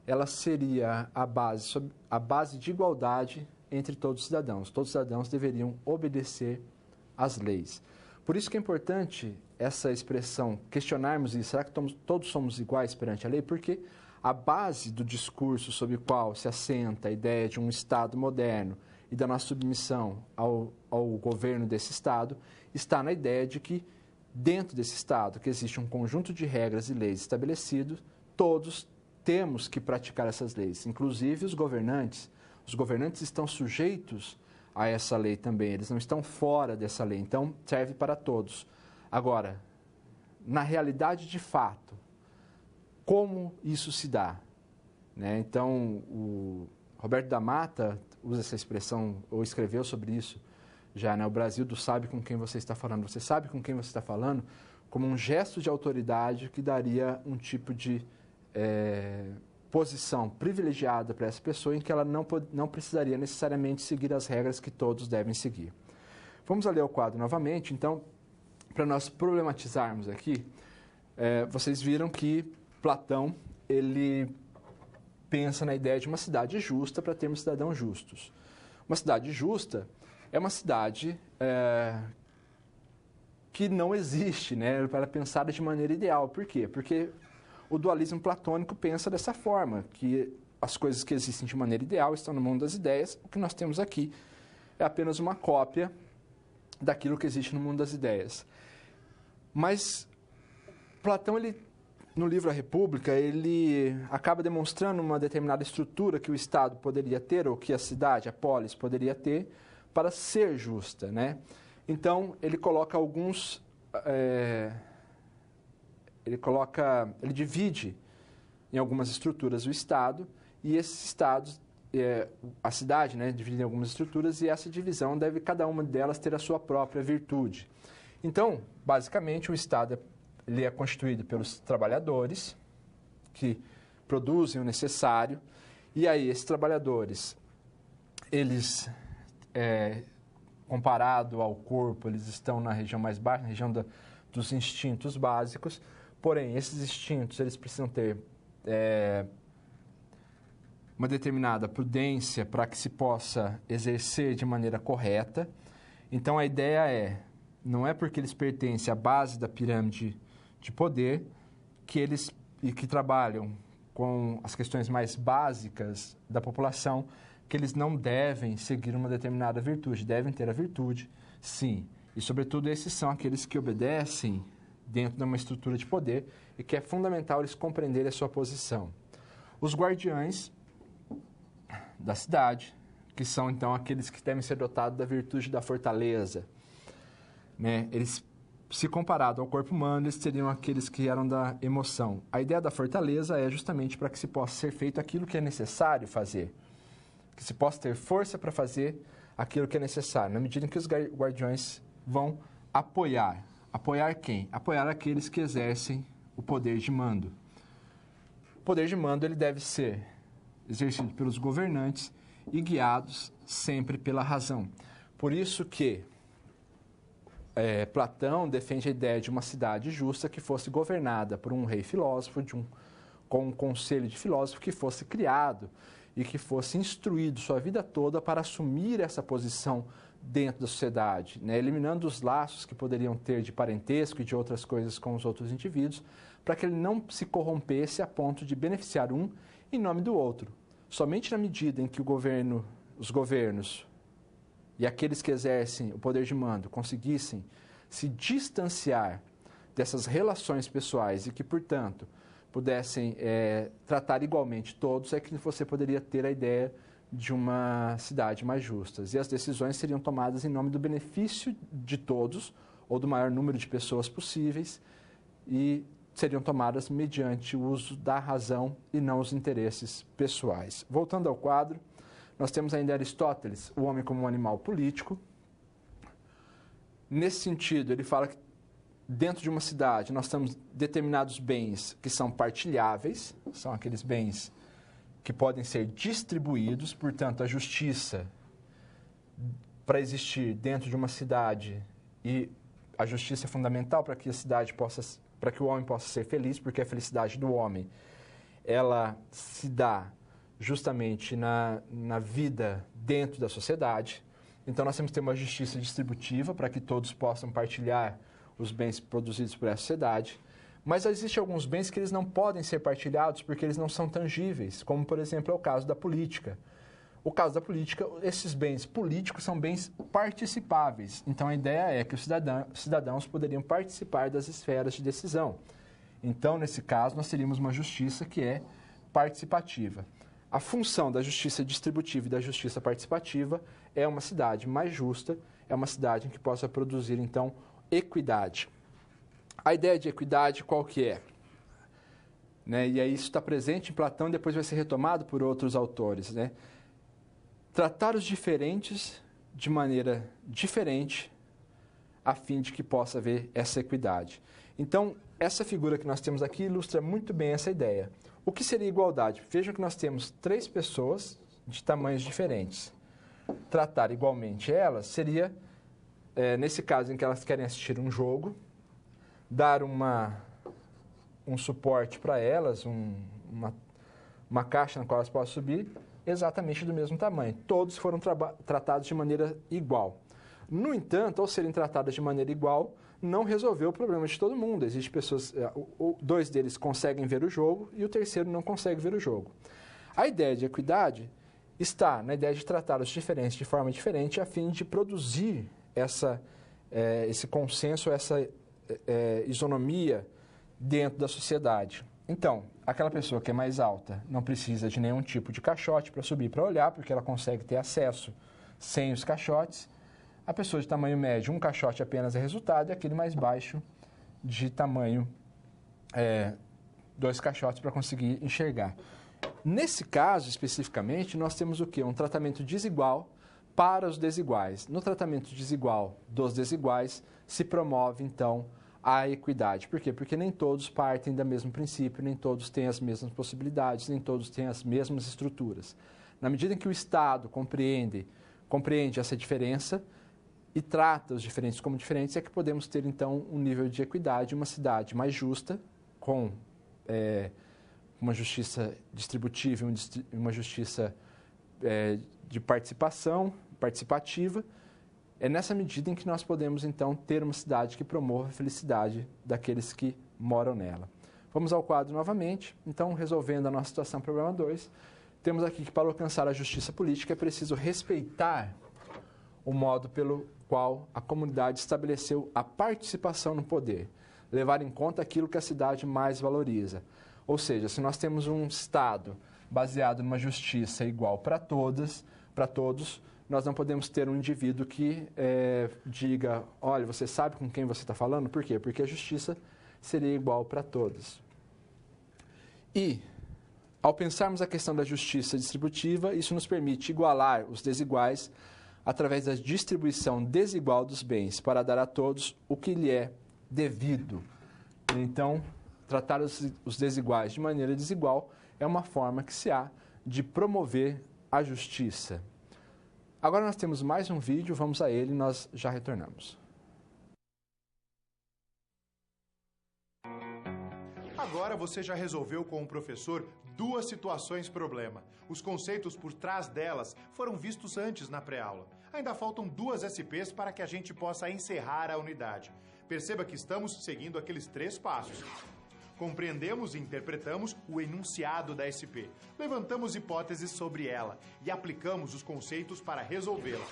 ela seria a base de igualdade entre todos os cidadãos. Todos os cidadãos deveriam obedecer às leis. Por isso que é importante essa expressão, questionarmos isso, será que todos somos iguais perante a lei? Porque a base do discurso sobre o qual se assenta a ideia de um Estado moderno e da nossa submissão ao governo desse Estado está na ideia de que, dentro desse Estado, que existe um conjunto de regras e leis estabelecidos, todos temos que praticar essas leis, inclusive os governantes. Os governantes estão sujeitos a essa lei também, eles não estão fora dessa lei, então serve para todos. Agora, na realidade de fato, como isso se dá? Né? Então, o Roberto da Mata usa essa expressão, ou escreveu sobre isso já, né? O Brasil do sabe com quem você está falando. Você sabe com quem você está falando como um gesto de autoridade que daria um tipo de posição privilegiada para essa pessoa em que ela não precisaria necessariamente seguir as regras que todos devem seguir. Vamos ler o quadro novamente. Então, para nós problematizarmos aqui, vocês viram que Platão, ele pensa na ideia de uma cidade justa para termos cidadãos justos. Uma cidade justa é uma cidade que não existe, né, para pensada de maneira ideal. Por quê? Porque o dualismo platônico pensa dessa forma, que as coisas que existem de maneira ideal estão no mundo das ideias, o que nós temos aqui é apenas uma cópia daquilo que existe no mundo das ideias. Mas Platão, no livro A República, ele acaba demonstrando uma determinada estrutura que o Estado poderia ter, ou que a cidade, a polis, poderia ter, para ser justa, né? Então, ele coloca alguns... Ele divide em algumas estruturas o Estado, e esses Estados, a cidade, né, dividida em algumas estruturas, e essa divisão deve, cada uma delas, ter a sua própria virtude. Então, basicamente, o Estado ele é constituído pelos trabalhadores, que produzem o necessário, e aí esses trabalhadores, eles, comparado ao corpo, eles estão na região mais baixa, na região dos instintos básicos. Porém, esses instintos, eles precisam ter uma determinada prudência para que se possa exercer de maneira correta. Então, a ideia não é porque eles pertencem à base da pirâmide de poder que trabalham com as questões mais básicas da população, que eles não devem seguir uma determinada virtude, devem ter a virtude, sim. E, sobretudo, esses são aqueles que obedecem dentro de uma estrutura de poder e que é fundamental eles compreenderem a sua posição. Os guardiães da cidade, que são, então, aqueles que devem ser dotados da virtude da fortaleza, né? Eles, se comparado ao corpo humano, eles seriam aqueles que eram da emoção. A ideia da fortaleza é justamente para que se possa ser feito aquilo que é necessário fazer, que se possa ter força para fazer aquilo que é necessário, na medida em que os guardiões vão apoiar. Apoiar quem? Apoiar aqueles que exercem o poder de mando. O poder de mando ele deve ser exercido pelos governantes e guiados sempre pela razão. Por isso que Platão defende a ideia de uma cidade justa que fosse governada por um rei filósofo, com um conselho de filósofos que fosse criado e que fosse instruído sua vida toda para assumir essa posição dentro da sociedade, né? Eliminando os laços que poderiam ter de parentesco e de outras coisas com os outros indivíduos, para que ele não se corrompesse a ponto de beneficiar um em nome do outro. Somente na medida em que os governos e aqueles que exercem o poder de mando conseguissem se distanciar dessas relações pessoais e que, portanto, pudessem tratar igualmente todos, é que você poderia ter a ideia de uma cidade mais justa. E as decisões seriam tomadas em nome do benefício de todos, ou do maior número de pessoas possíveis, e seriam tomadas mediante o uso da razão e não os interesses pessoais. Voltando ao quadro, nós temos ainda Aristóteles, o homem como um animal político. Nesse sentido, ele fala que dentro de uma cidade nós temos determinados bens que são partilháveis, são aqueles bens que podem ser distribuídos, portanto, a justiça, para existir dentro de uma cidade, e a justiça é fundamental para que para que o homem possa ser feliz, porque a felicidade do homem, ela se dá justamente na vida dentro da sociedade. Então, nós temos que ter uma justiça distributiva para que todos possam partilhar os bens produzidos por essa sociedade. Mas existem alguns bens que eles não podem ser partilhados porque eles não são tangíveis, como, por exemplo, é o caso da política. O caso da política, esses bens políticos são bens participáveis. Então, a ideia é que os cidadãos poderiam participar das esferas de decisão. Então, nesse caso, nós teríamos uma justiça que é participativa. A função da justiça distributiva e da justiça participativa é uma cidade mais justa, é uma cidade em que possa produzir, então, equidade. A ideia de equidade qual que é? Né? E aí isso está presente em Platão e depois vai ser retomado por outros autores. Né? Tratar os diferentes de maneira diferente a fim de que possa haver essa equidade. Então, essa figura que nós temos aqui ilustra muito bem essa ideia. O que seria igualdade? Vejam que nós temos 3 pessoas de tamanhos diferentes. Tratar igualmente elas seria, nesse caso em que elas querem assistir um jogo, dar um suporte para elas, uma caixa na qual elas possam subir, exatamente do mesmo tamanho. Todos foram tratados de maneira igual. No entanto, ao serem tratadas de maneira igual, não resolveu o problema de todo mundo. Existem pessoas, 2 deles conseguem ver o jogo e o terceiro não consegue ver o jogo. A ideia de equidade está na ideia de tratar os diferentes de forma diferente a fim de produzir esse consenso, essa isonomia dentro da sociedade. Então, aquela pessoa que é mais alta não precisa de nenhum tipo de caixote para subir para olhar, porque ela consegue ter acesso sem os caixotes. A pessoa de tamanho médio, um caixote apenas é resultado, e aquele mais baixo de tamanho 2 caixotes para conseguir enxergar. Nesse caso, especificamente, nós temos o quê? Um tratamento desigual para os desiguais. No tratamento desigual dos desiguais, se promove, então, a equidade. Por quê? Porque nem todos partem do mesmo princípio, nem todos têm as mesmas possibilidades, nem todos têm as mesmas estruturas. Na medida em que o Estado compreende essa diferença e trata os diferentes como diferentes, é que podemos ter, então, um nível de equidade, uma cidade mais justa, com uma justiça distributiva e uma justiça de participativa. É nessa medida em que nós podemos, então, ter uma cidade que promova a felicidade daqueles que moram nela. Vamos ao quadro novamente. Então, resolvendo a nossa situação, problema 2, temos aqui que para alcançar a justiça política é preciso respeitar o modo pelo qual a comunidade estabeleceu a participação no poder, levar em conta aquilo que a cidade mais valoriza. Ou seja, se nós temos um Estado baseado numa justiça igual para todos, nós não podemos ter um indivíduo que diga, olha, você sabe com quem você está falando? Por quê? Porque a justiça seria igual para todos. E, ao pensarmos a questão da justiça distributiva, isso nos permite igualar os desiguais através da distribuição desigual dos bens, para dar a todos o que lhe é devido. Então, tratar os desiguais de maneira desigual é uma forma que se há de promover a justiça. Agora nós temos mais um vídeo, vamos a ele e nós já retornamos. Agora você já resolveu com o professor 2 situações problema. Os conceitos por trás delas foram vistos antes na pré-aula. Ainda faltam 2 SPs para que a gente possa encerrar a unidade. Perceba que estamos seguindo aqueles 3 passos. Compreendemos e interpretamos o enunciado da SP. Levantamos hipóteses sobre ela e aplicamos os conceitos para resolvê-la.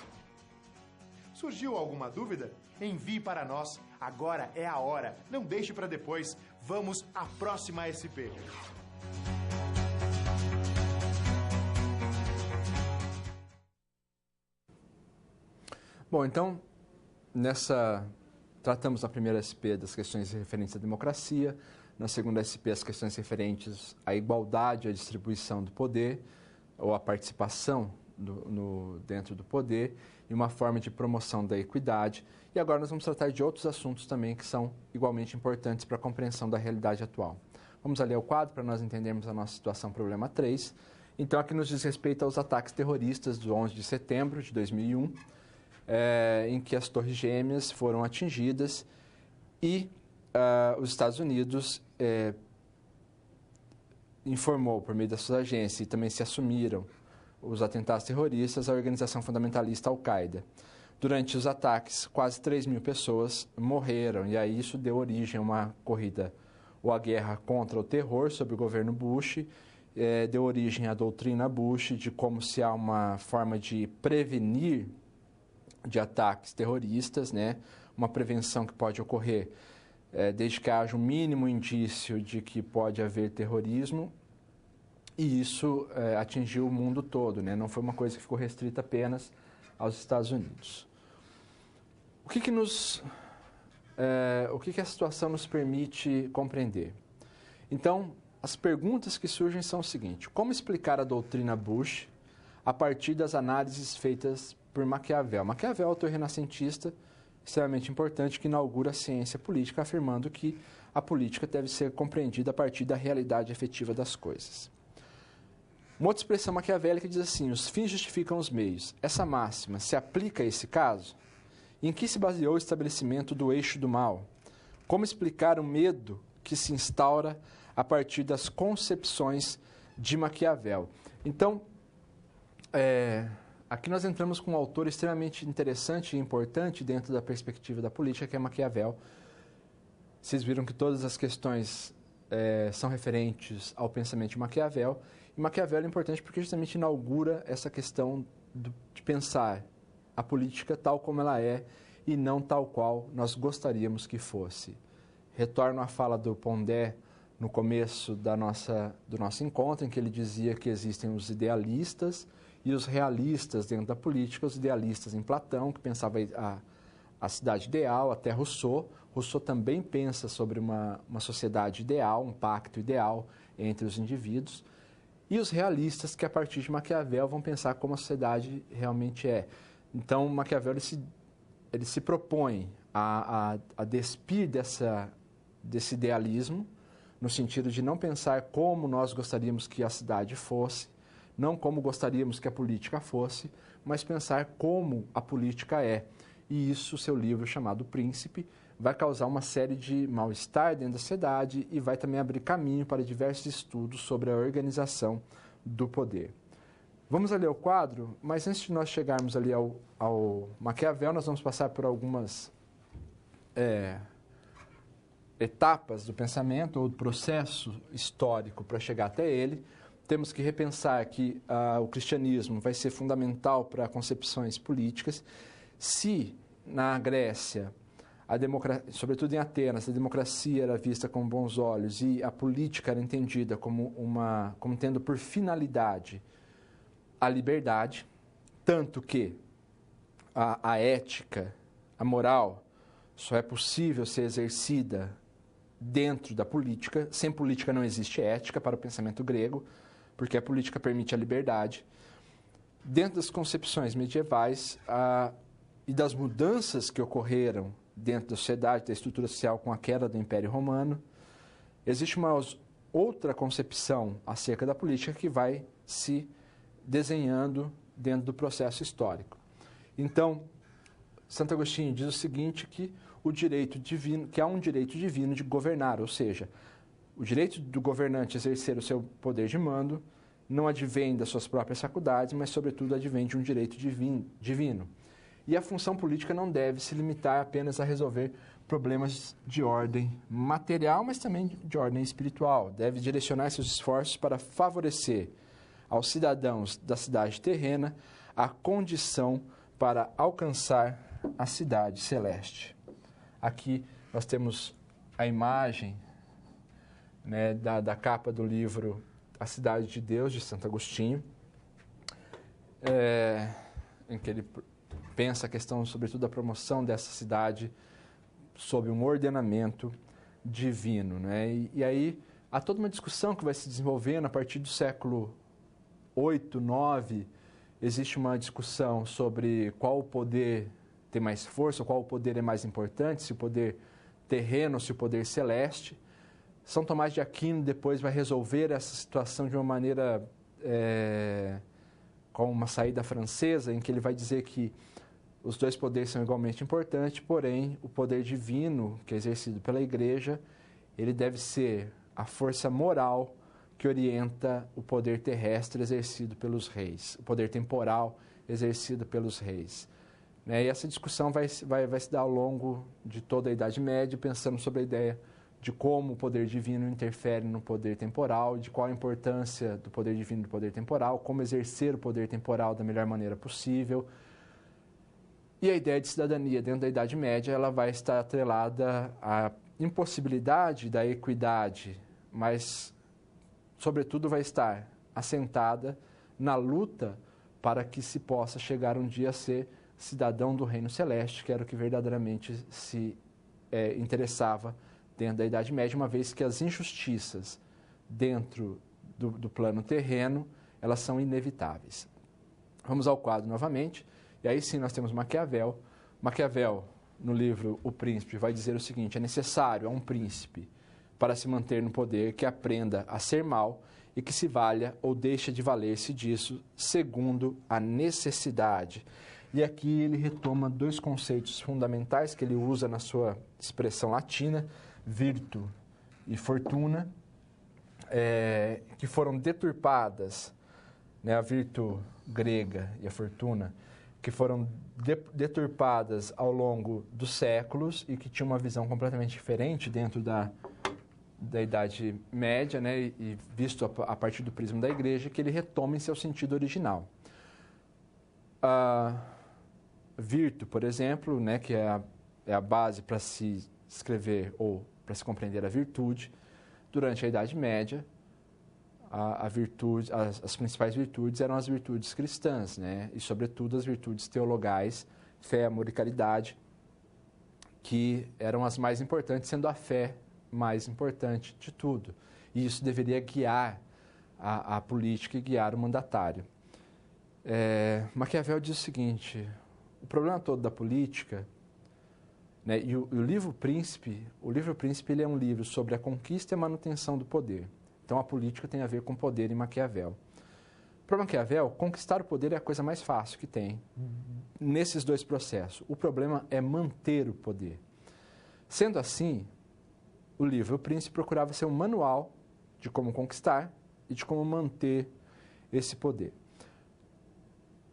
Surgiu alguma dúvida? Envie para nós. Agora é a hora. Não deixe para depois. Vamos à próxima SP. Bom, então, tratamos na primeira SP das questões referentes à democracia, na segunda SP as questões referentes à igualdade, à distribuição do poder, ou à participação dentro do poder, e uma forma de promoção da equidade. E agora nós vamos tratar de outros assuntos também que são igualmente importantes para a compreensão da realidade atual. Vamos ali ao quadro para nós entendermos a nossa situação, problema 3. Então, aqui nos diz respeito aos ataques terroristas do 11 de setembro de 2001, em que as Torres Gêmeas foram atingidas e os Estados Unidos informou por meio das suas agências e também se assumiram os atentados terroristas à organização fundamentalista Al-Qaeda. Durante os ataques, quase 3.000 pessoas morreram, e aí isso deu origem a uma corrida ou a guerra contra o terror sob o governo Bush, deu origem à doutrina Bush de como se há uma forma de prevenir de ataques terroristas, né? Uma prevenção que pode ocorrer desde que haja um mínimo indício de que pode haver terrorismo, e isso atingiu o mundo todo, né? Não foi uma coisa que ficou restrita apenas aos Estados Unidos. O que a situação nos permite compreender? Então, as perguntas que surgem são o seguinte: como explicar a doutrina Bush a partir das análises feitas por Maquiavel? Maquiavel é um autor renascentista extremamente importante que inaugura a ciência política, afirmando que a política deve ser compreendida a partir da realidade efetiva das coisas. Uma outra expressão maquiavélica diz assim: os fins justificam os meios. Essa máxima se aplica a esse caso? Em que se baseou o estabelecimento do eixo do mal? Como explicar o medo que se instaura a partir das concepções de Maquiavel? Então, aqui nós entramos com um autor extremamente interessante e importante dentro da perspectiva da política, que é Maquiavel. Vocês viram que todas as questões são referentes ao pensamento de Maquiavel. E Maquiavel é importante porque justamente inaugura essa questão de pensar a política tal como ela é e não tal qual nós gostaríamos que fosse. Retorno à fala do Pondé no começo do nosso encontro, em que ele dizia que existem os idealistas e os realistas dentro da política, os idealistas em Platão, que pensava a cidade ideal, até Rousseau. Rousseau também pensa sobre uma sociedade ideal, um pacto ideal entre os indivíduos. E os realistas, que a partir de Maquiavel vão pensar como a sociedade realmente é. Então, Maquiavel ele se propõe a despir desse idealismo, no sentido de não pensar como nós gostaríamos que a cidade fosse, não como gostaríamos que a política fosse, mas pensar como a política é. E isso, seu livro chamado Príncipe, vai causar uma série de mal-estar dentro da sociedade e vai também abrir caminho para diversos estudos sobre a organização do poder. Vamos ali ao quadro, mas antes de nós chegarmos ali ao Maquiavel, nós vamos passar por algumas etapas do pensamento ou do processo histórico para chegar até ele. Temos que repensar que o cristianismo vai ser fundamental para concepções políticas. Se na Grécia, sobretudo em Atenas, a democracia era vista com bons olhos e a política era entendida como tendo por finalidade a liberdade, tanto que a ética, a moral, só é possível ser exercida dentro da política. Sem política não existe ética para o pensamento grego, porque a política permite a liberdade. Dentro das concepções medievais e das mudanças que ocorreram dentro da sociedade, da estrutura social com a queda do Império Romano, existe uma outra concepção acerca da política que vai se desenhando dentro do processo histórico. Então, Santo Agostinho diz o seguinte, que há um direito divino de governar, ou seja, o direito do governante exercer o seu poder de mando não advém das suas próprias faculdades, mas, sobretudo, advém de um direito divino. E a função política não deve se limitar apenas a resolver problemas de ordem material, mas também de ordem espiritual. Deve direcionar seus esforços para favorecer aos cidadãos da cidade terrena a condição para alcançar a cidade celeste. Aqui nós temos a imagem, né, da capa do livro A Cidade de Deus, de Santo Agostinho, em que ele pensa a questão, sobretudo, da promoção dessa cidade sob um ordenamento divino, né? E aí há toda uma discussão que vai se desenvolvendo a partir do século 8, 9, existe uma discussão sobre qual o poder tem mais força, qual o poder é mais importante, se o poder terreno, se o poder celeste. São Tomás de Aquino depois vai resolver essa situação de uma maneira com uma saída francesa, em que ele vai dizer que os dois poderes são igualmente importantes, porém o poder divino, que é exercido pela Igreja, ele deve ser a força moral que orienta o poder terrestre exercido pelos reis, o poder temporal exercido pelos reis. Né? E essa discussão vai se dar ao longo de toda a Idade Média, pensando sobre a ideia de como o poder divino interfere no poder temporal, de qual a importância do poder divino e do poder temporal, como exercer o poder temporal da melhor maneira possível. E a ideia de cidadania dentro da Idade Média ela vai estar atrelada à impossibilidade da equidade, mas, sobretudo, vai estar assentada na luta para que se possa chegar um dia a ser cidadão do Reino Celeste, que era o que verdadeiramente se interessava dentro da Idade Média, uma vez que as injustiças dentro do plano terreno, elas são inevitáveis. Vamos ao quadro novamente, e aí sim nós temos Maquiavel. Maquiavel, no livro O Príncipe, vai dizer o seguinte: é necessário a um príncipe, para se manter no poder, que aprenda a ser mau e que se valha ou deixe de valer-se disso, segundo a necessidade. E aqui ele retoma dois conceitos fundamentais que ele usa na sua expressão latina, virtu e fortuna, que foram deturpadas, né, a virtu grega e a fortuna, que foram deturpadas ao longo dos séculos e que tinham uma visão completamente diferente dentro da Idade Média, né, e visto a partir do prisma da Igreja, que ele retoma em seu sentido original. A virtu, por exemplo, né, que é a base para se escrever ou para se compreender a virtude, durante a Idade Média, as principais virtudes eram as virtudes cristãs, né? E, sobretudo, as virtudes teologais, fé, amor e caridade, que eram as mais importantes, sendo a fé mais importante de tudo. E isso deveria guiar a política e guiar o mandatário. Maquiavel diz o seguinte: o problema todo da política, né, e o livro Príncipe ele é um livro sobre a conquista e a manutenção do poder. Então, a política tem a ver com poder em Maquiavel. Para Maquiavel, conquistar o poder é a coisa mais fácil que tem nesses dois processos. O problema é manter o poder. Sendo assim, o livro O Príncipe procurava ser um manual de como conquistar e de como manter esse poder.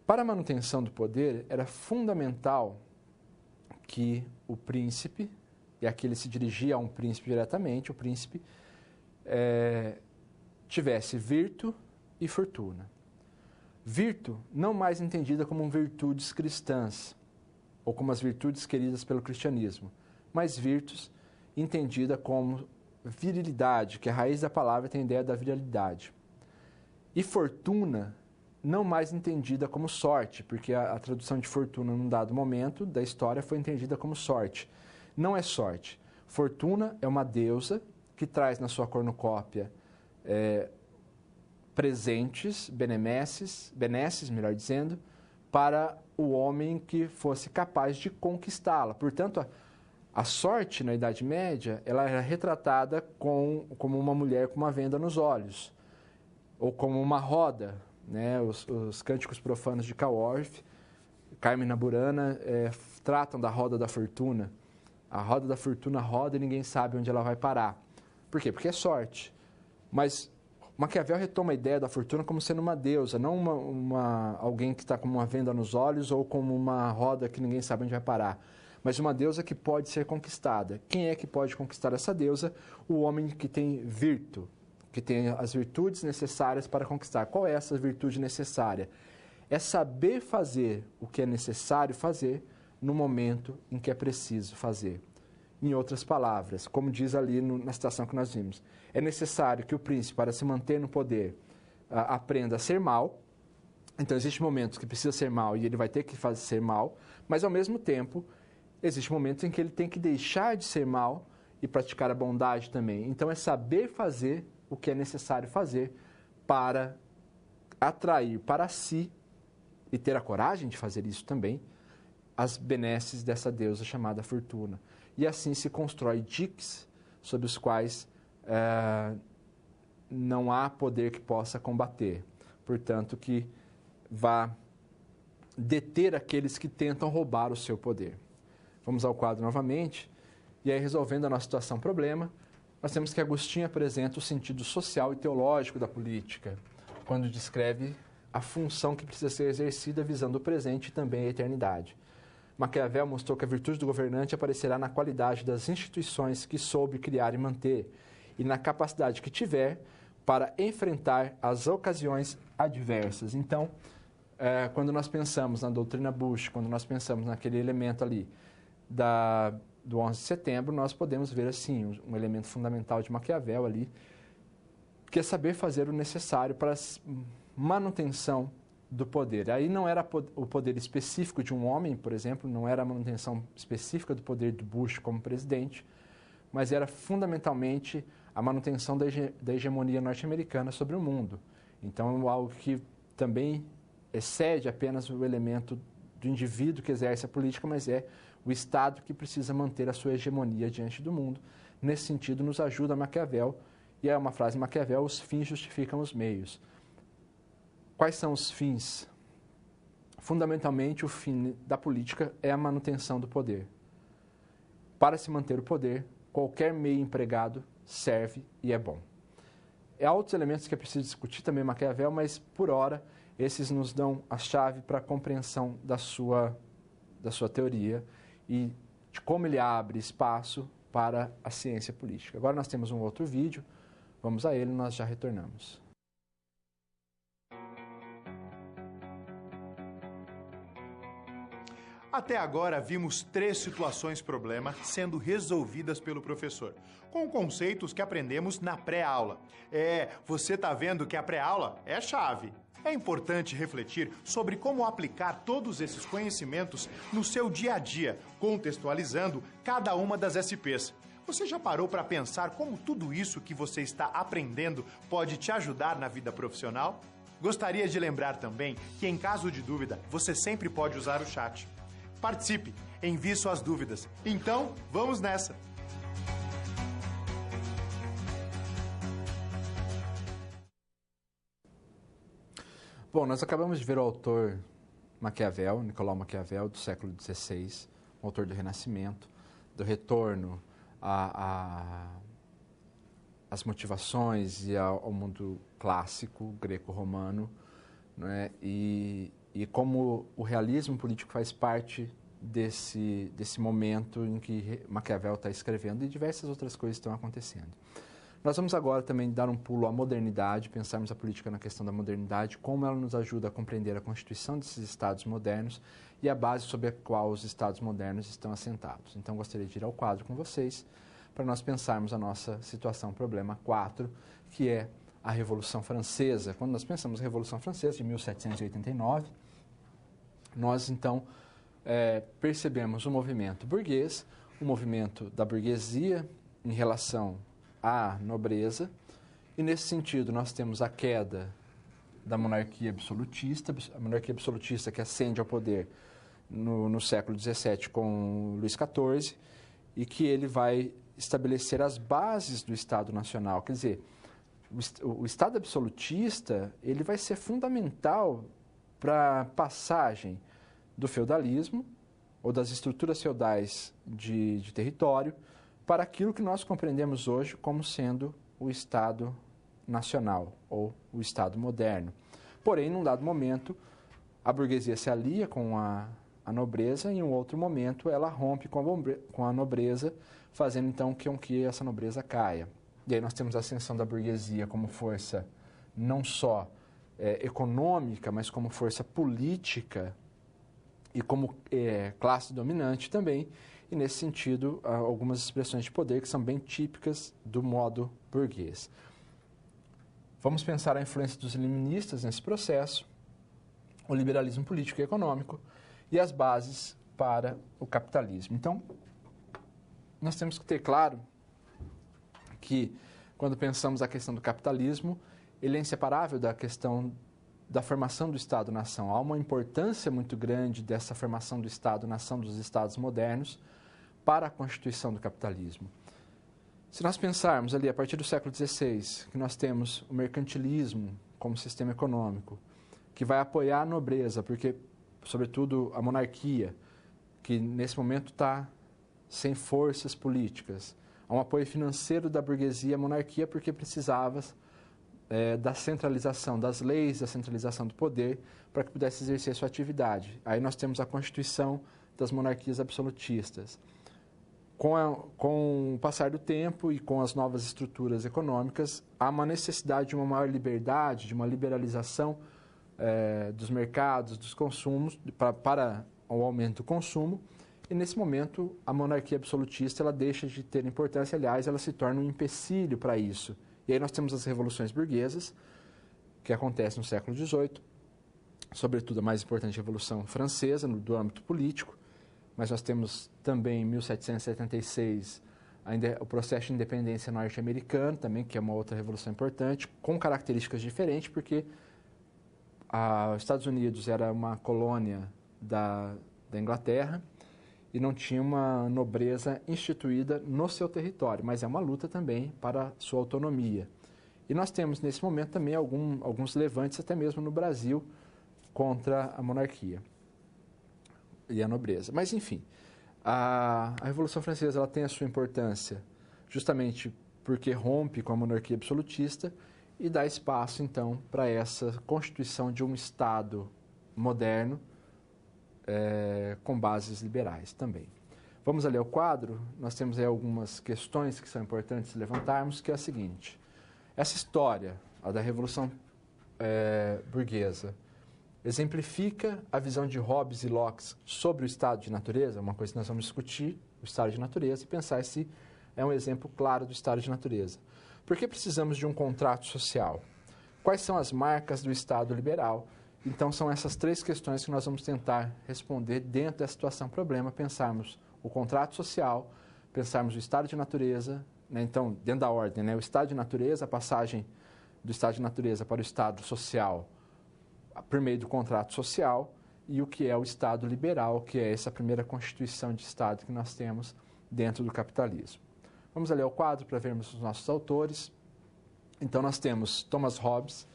Para a manutenção do poder, era fundamental que o príncipe, e aqui ele se dirigia a um príncipe diretamente, o príncipe tivesse virtu e fortuna. Virtu não mais entendida como virtudes cristãs, ou como as virtudes queridas pelo cristianismo, mas virtus entendida como virilidade, que a raiz da palavra tem a ideia da virilidade. E fortuna não mais entendida como sorte, porque a tradução de fortuna num dado momento da história foi entendida como sorte. Não é sorte. Fortuna é uma deusa que traz na sua cornucópia presentes, benesses, melhor dizendo, para o homem que fosse capaz de conquistá-la. Portanto, a sorte na Idade Média ela era retratada como uma mulher com uma venda nos olhos, ou como uma roda. Né, os cânticos profanos de Kaworth, Carmina Burana, tratam da roda da fortuna. A roda da fortuna roda e ninguém sabe onde ela vai parar. Por quê? Porque é sorte. Mas Maquiavel retoma a ideia da fortuna como sendo uma deusa, não alguém que está com uma venda nos olhos ou como uma roda que ninguém sabe onde vai parar. Mas uma deusa que pode ser conquistada. Quem é que pode conquistar essa deusa? O homem que tem virtu, que tem as virtudes necessárias para conquistar. Qual é essa virtude necessária? É saber fazer o que é necessário fazer no momento em que é preciso fazer. Em outras palavras, como diz ali na citação que nós vimos, é necessário que o príncipe, para se manter no poder, aprenda a ser mau. Então, existem momentos que precisa ser mau e ele vai ter que ser mau, mas, ao mesmo tempo, existem momentos em que ele tem que deixar de ser mau e praticar a bondade também. Então, é saber fazer o que é necessário fazer para atrair para si, e ter a coragem de fazer isso também, as benesses dessa deusa chamada Fortuna. E assim se constrói diques sobre os quais não há poder que possa combater. Portanto, que vá deter aqueles que tentam roubar o seu poder. Vamos ao quadro novamente. E aí, resolvendo a nossa situação problema, nós temos que Agostinho apresenta o sentido social e teológico da política, quando descreve a função que precisa ser exercida visando o presente e também a eternidade. Maquiavel mostrou que a virtude do governante aparecerá na qualidade das instituições que soube criar e manter, e na capacidade que tiver para enfrentar as ocasiões adversas. Então, quando nós pensamos na doutrina Bush, quando nós pensamos naquele elemento ali do 11 de setembro, nós podemos ver assim um elemento fundamental de Maquiavel ali, que é saber fazer o necessário para a manutenção do poder. Aí não era o poder específico de um homem, por exemplo, não era a manutenção específica do poder do Bush como presidente, mas era fundamentalmente a manutenção da hegemonia norte-americana sobre o mundo. Então, algo que também excede apenas o elemento do indivíduo que exerce a política, mas é o Estado que precisa manter a sua hegemonia diante do mundo. Nesse sentido, nos ajuda Maquiavel, e é uma frase de Maquiavel: os fins justificam os meios. Quais são os fins? Fundamentalmente, o fim da política é a manutenção do poder. Para se manter o poder, qualquer meio empregado serve e é bom. Há outros elementos que é preciso discutir também Maquiavel, mas, por hora, esses nos dão a chave para a compreensão da sua teoria e de como ele abre espaço para a ciência política. Agora nós temos um outro vídeo, vamos a ele e nós já retornamos. Até agora, vimos 3 situações-problema sendo resolvidas pelo professor, com conceitos que aprendemos na pré-aula. Você tá vendo que a pré-aula é a chave. É importante refletir sobre como aplicar todos esses conhecimentos no seu dia a dia, contextualizando cada uma das SPs. Você já parou para pensar como tudo isso que você está aprendendo pode te ajudar na vida profissional? Gostaria de lembrar também que, em caso de dúvida, você sempre pode usar o chat. Participe, envie suas dúvidas. Então, vamos nessa! Bom, nós acabamos de ver o autor Maquiavel, Nicolau Maquiavel, do século XVI, o autor do Renascimento, do retorno às motivações e ao mundo clássico greco-romano, né? E como o realismo político faz parte desse momento em que Maquiavel está escrevendo e diversas outras coisas estão acontecendo. Nós vamos agora também dar um pulo à modernidade, pensarmos a política na questão da modernidade, como ela nos ajuda a compreender a constituição desses Estados modernos e a base sobre a qual os Estados modernos estão assentados. Então, gostaria de ir ao quadro com vocês para nós pensarmos a nossa situação, problema 4, que é a Revolução Francesa. Quando nós pensamos na Revolução Francesa de 1789, nós, então, percebemos o movimento burguês, o movimento da burguesia em relação à nobreza, e, nesse sentido, nós temos a queda da monarquia absolutista, a monarquia absolutista que ascende ao poder no século XVII com Luís XIV, e que ele vai estabelecer as bases do Estado Nacional. Quer dizer, o Estado absolutista ele vai ser fundamental para a passagem do feudalismo ou das estruturas feudais de território para aquilo que nós compreendemos hoje como sendo o Estado Nacional ou o Estado moderno. Porém, num dado momento, a burguesia se alia com a nobreza e, em um outro momento, ela rompe com a nobreza, fazendo então com que essa nobreza caia. E aí nós temos a ascensão da burguesia como força não só econômica, mas como força política e como classe dominante também, e nesse sentido, algumas expressões de poder que são bem típicas do modo burguês. Vamos pensar a influência dos iluministas nesse processo, o liberalismo político e econômico e as bases para o capitalismo. Então, nós temos que ter claro que, quando pensamos a questão do capitalismo, ele é inseparável da questão da formação do Estado-nação. Há uma importância muito grande dessa formação do Estado-nação, dos Estados modernos, para a constituição do capitalismo. Se nós pensarmos ali, a partir do século XVI, que nós temos o mercantilismo como sistema econômico, que vai apoiar a nobreza, porque, sobretudo, a monarquia, que nesse momento está sem forças políticas, a um apoio financeiro da burguesia à monarquia, porque precisava da centralização das leis, da centralização do poder, para que pudesse exercer sua atividade. Aí nós temos a constituição das monarquias absolutistas. Com o passar do tempo e com as novas estruturas econômicas, há uma necessidade de uma maior liberdade, de uma liberalização dos mercados, dos consumos, para o aumento do consumo. E, nesse momento, a monarquia absolutista ela deixa de ter importância, aliás, ela se torna um empecilho para isso. E aí nós temos as revoluções burguesas, que acontecem no século XVIII, sobretudo a mais importante Revolução Francesa, do âmbito político, mas nós temos também, em 1776, o processo de independência norte-americano, também, que é uma outra revolução importante, com características diferentes, porque os Estados Unidos era uma colônia da Inglaterra e não tinha uma nobreza instituída no seu território, mas é uma luta também para sua autonomia. E nós temos, nesse momento, também alguns levantes, até mesmo no Brasil, contra a monarquia e a nobreza. Mas, enfim, a Revolução Francesa ela tem a sua importância justamente porque rompe com a monarquia absolutista e dá espaço, então, para essa constituição de um Estado moderno com bases liberais também. Vamos ali ao quadro. Nós temos aí algumas questões que são importantes levantarmos, que é a seguinte. Essa história, a da Revolução Burguesa, exemplifica a visão de Hobbes e Locke sobre o estado de natureza, uma coisa que nós vamos discutir, o estado de natureza, e pensar se é um exemplo claro do estado de natureza. Por que precisamos de um contrato social? Quais são as marcas do Estado liberal? Então, são essas três questões que nós vamos tentar responder dentro da situação-problema, pensarmos o contrato social, pensarmos o estado de natureza, né? Então, dentro da ordem, né? O estado de natureza, a passagem do estado de natureza para o estado social, por meio do contrato social, e o que é o Estado liberal, que é essa primeira constituição de Estado que nós temos dentro do capitalismo. Vamos ali ao quadro para vermos os nossos autores. Então, nós temos Thomas Hobbes,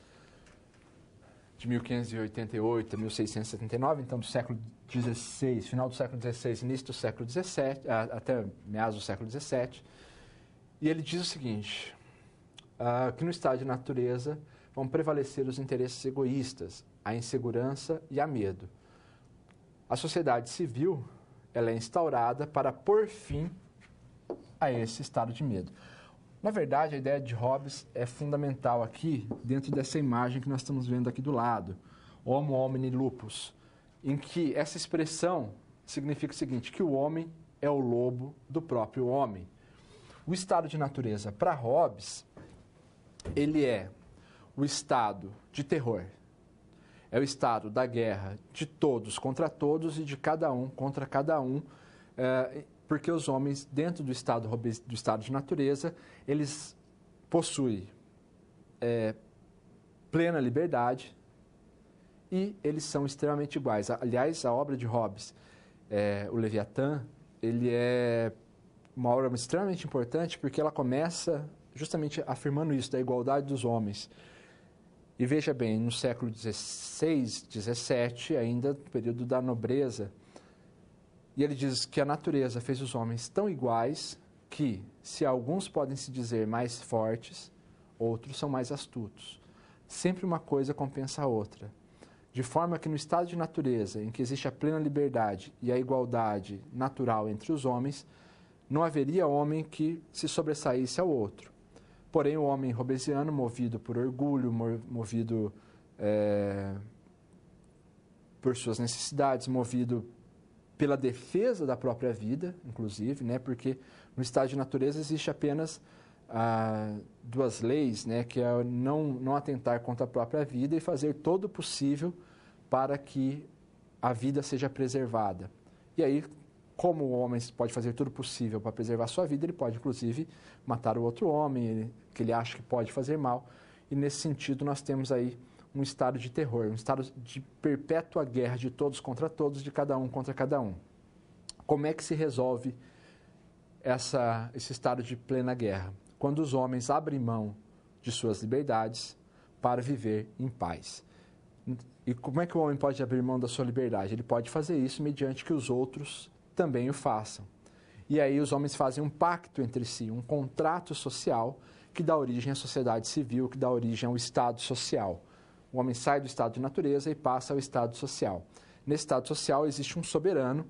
de 1588 a 1679, então do século XVI, final do século XVI, início do século XVII, até meados do século XVII. E ele diz o seguinte, que no estado de natureza vão prevalecer os interesses egoístas, a insegurança e a medo. A sociedade civil ela é instaurada para pôr fim a esse estado de medo. Na verdade, a ideia de Hobbes é fundamental aqui, dentro dessa imagem que nós estamos vendo aqui do lado, Homo homini lupus, em que essa expressão significa o seguinte, que o homem é o lobo do próprio homem. O estado de natureza, para Hobbes, ele é o estado de terror. É o estado da guerra de todos contra todos e de cada um contra cada um, porque os homens, dentro do estado de natureza, eles possuem plena liberdade e eles são extremamente iguais. Aliás, a obra de Hobbes, o Leviatã, ele é uma obra extremamente importante porque ela começa justamente afirmando isso, da igualdade dos homens. E veja bem, no século XVI, XVII, ainda no período da nobreza, e ele diz que a natureza fez os homens tão iguais que, se alguns podem se dizer mais fortes, outros são mais astutos. Sempre uma coisa compensa a outra. De forma que no estado de natureza, em que existe a plena liberdade e a igualdade natural entre os homens, não haveria homem que se sobressaísse ao outro. Porém, o homem hobbesiano, movido por orgulho, movido por suas necessidades, movido pela defesa da própria vida, inclusive, né, porque no estado de natureza existe apenas duas leis, né, que é não atentar contra a própria vida e fazer todo o possível para que a vida seja preservada. E aí, como o homem pode fazer tudo possível para preservar a sua vida, ele pode, inclusive, matar o outro homem, que ele acha que pode fazer mal. E, nesse sentido, nós temos aí um estado de terror, um estado de perpétua guerra de todos contra todos, de cada um contra cada um. Como é que se resolve esse estado de plena guerra? Quando os homens abrem mão de suas liberdades para viver em paz. E como é que o homem pode abrir mão da sua liberdade? Ele pode fazer isso mediante que os outros também o façam. E aí os homens fazem um pacto entre si, um contrato social que dá origem à sociedade civil, que dá origem ao Estado social. O homem sai do estado de natureza e passa ao estado social. Nesse estado social existe um soberano,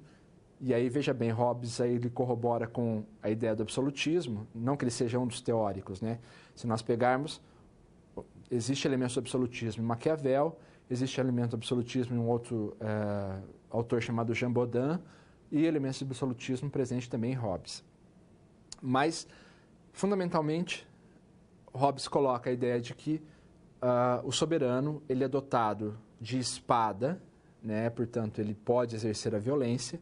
e aí, veja bem, Hobbes aí, ele corrobora com a ideia do absolutismo, não que ele seja um dos teóricos, né? Se nós pegarmos, existe elementos do absolutismo em Maquiavel, existe elemento do absolutismo em um outro autor chamado Jean Bodin, e elementos do absolutismo presente também em Hobbes. Mas, fundamentalmente, Hobbes coloca a ideia de que o soberano ele é dotado de espada, né? Portanto, ele pode exercer a violência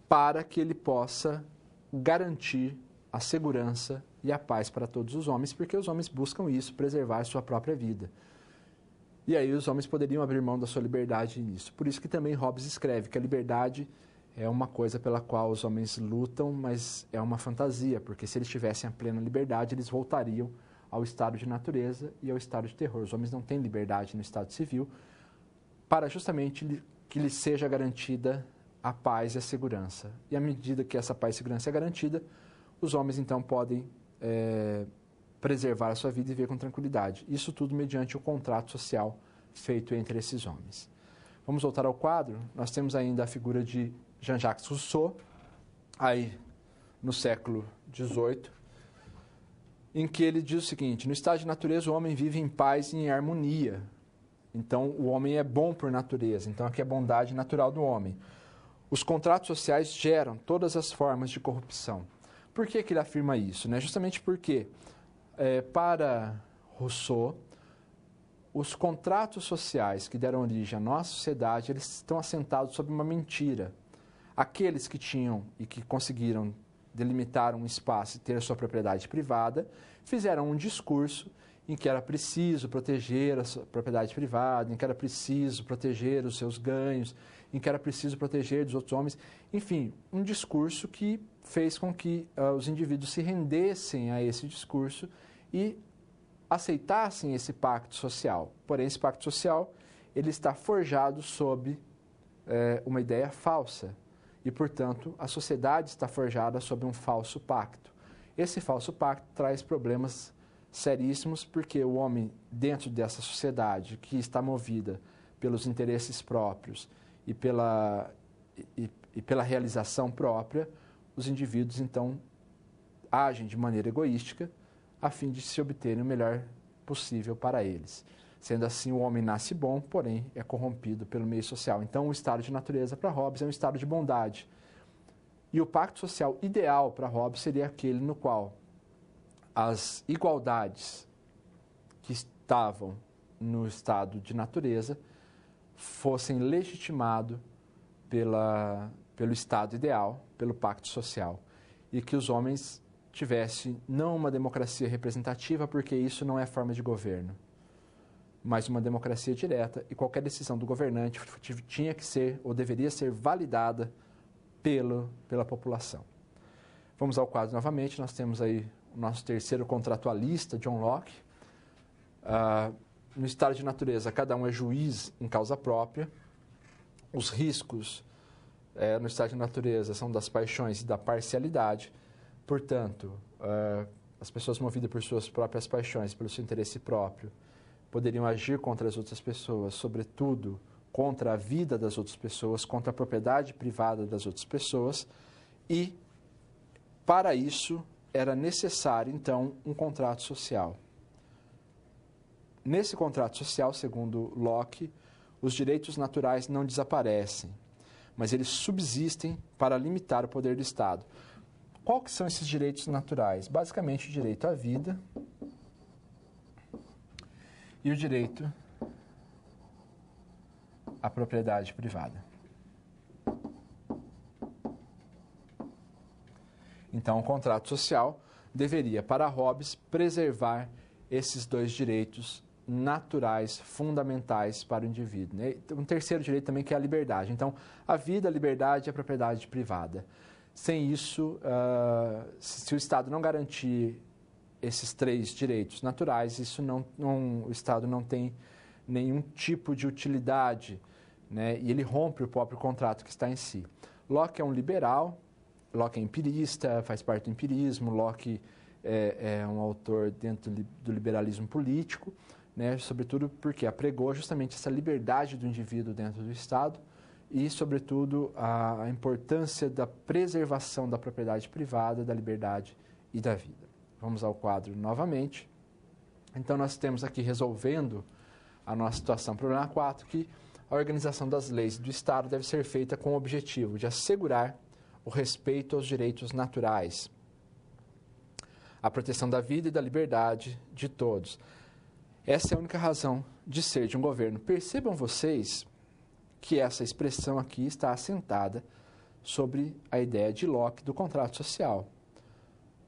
para que ele possa garantir a segurança e a paz para todos os homens, porque os homens buscam isso, preservar a sua própria vida. E aí os homens poderiam abrir mão da sua liberdade nisso. Por isso que também Hobbes escreve que a liberdade é uma coisa pela qual os homens lutam, mas é uma fantasia, porque se eles tivessem a plena liberdade, eles voltariam ao estado de natureza e ao estado de terror. Os homens não têm liberdade no estado civil para justamente que lhes seja garantida a paz e a segurança. E à medida que essa paz e segurança é garantida, os homens então podem preservar a sua vida e viver com tranquilidade. Isso tudo mediante o contrato social feito entre esses homens. Vamos voltar ao quadro. Nós temos ainda a figura de Jean-Jacques Rousseau, aí no século XVIII, em que ele diz o seguinte: no estado de natureza o homem vive em paz e em harmonia. Então o homem é bom por natureza, então aqui é a bondade natural do homem. Os contratos sociais geram todas as formas de corrupção. Por que ele afirma isso? Né? Justamente porque, para Rousseau, os contratos sociais que deram origem à nossa sociedade, eles estão assentados sobre uma mentira. Aqueles que tinham e que conseguiram delimitar um espaço e ter a sua propriedade privada, fizeram um discurso em que era preciso proteger a sua propriedade privada, em que era preciso proteger os seus ganhos, em que era preciso proteger dos outros homens. Enfim, um discurso que fez com que os indivíduos se rendessem a esse discurso e aceitassem esse pacto social. Porém, esse pacto social ele está forjado sob uma ideia falsa e, portanto, a sociedade está forjada sob um falso pacto. Esse falso pacto traz problemas seríssimos porque o homem, dentro dessa sociedade que está movida pelos interesses próprios e pela realização própria, os indivíduos, então, agem de maneira egoística a fim de se obterem o melhor possível para eles. Sendo assim, o homem nasce bom, porém é corrompido pelo meio social. Então, o estado de natureza para Hobbes é um estado de bondade. E o pacto social ideal para Hobbes seria aquele no qual as igualdades que estavam no estado de natureza fossem legitimadas pelo estado ideal, pelo pacto social, e que os homens tivessem não uma democracia representativa, porque isso não é forma de governo, mas uma democracia direta, e qualquer decisão do governante tinha que ser ou deveria ser validada pela população. Vamos ao quadro novamente. Nós temos aí o nosso terceiro contratualista, John Locke. No estado de natureza, cada um é juiz em causa própria. Os riscos no estado de natureza são das paixões e da parcialidade. Portanto, as pessoas movidas por suas próprias paixões, pelo seu interesse próprio, poderiam agir contra as outras pessoas, sobretudo contra a vida das outras pessoas, contra a propriedade privada das outras pessoas, e, para isso, era necessário, então, um contrato social. Nesse contrato social, segundo Locke, os direitos naturais não desaparecem, mas eles subsistem para limitar o poder do Estado. Qual que são esses direitos naturais? Basicamente, o direito à vida e o direito à propriedade privada. Então, o contrato social deveria, para Hobbes, preservar esses dois direitos naturais, fundamentais para o indivíduo. Né? Um terceiro direito também que é a liberdade. Então, a vida, a liberdade e a propriedade privada. Sem isso, se o Estado não garantir esses três direitos naturais, o Estado não tem nenhum tipo de utilidade, né? E ele rompe o próprio contrato que está em si. Locke é um liberal, Locke é empirista, faz parte do empirismo. Locke é um autor dentro do liberalismo político, né, sobretudo porque apregou justamente essa liberdade do indivíduo dentro do Estado e, sobretudo, a importância da preservação da propriedade privada, da liberdade e da vida. Vamos ao quadro novamente. Então, nós temos aqui, resolvendo a nossa situação, problema 4, que a organização das leis do Estado deve ser feita com o objetivo de assegurar o respeito aos direitos naturais, a proteção da vida e da liberdade de todos. Essa é a única razão de ser de um governo. Percebam vocês que essa expressão aqui está assentada sobre a ideia de Locke do contrato social.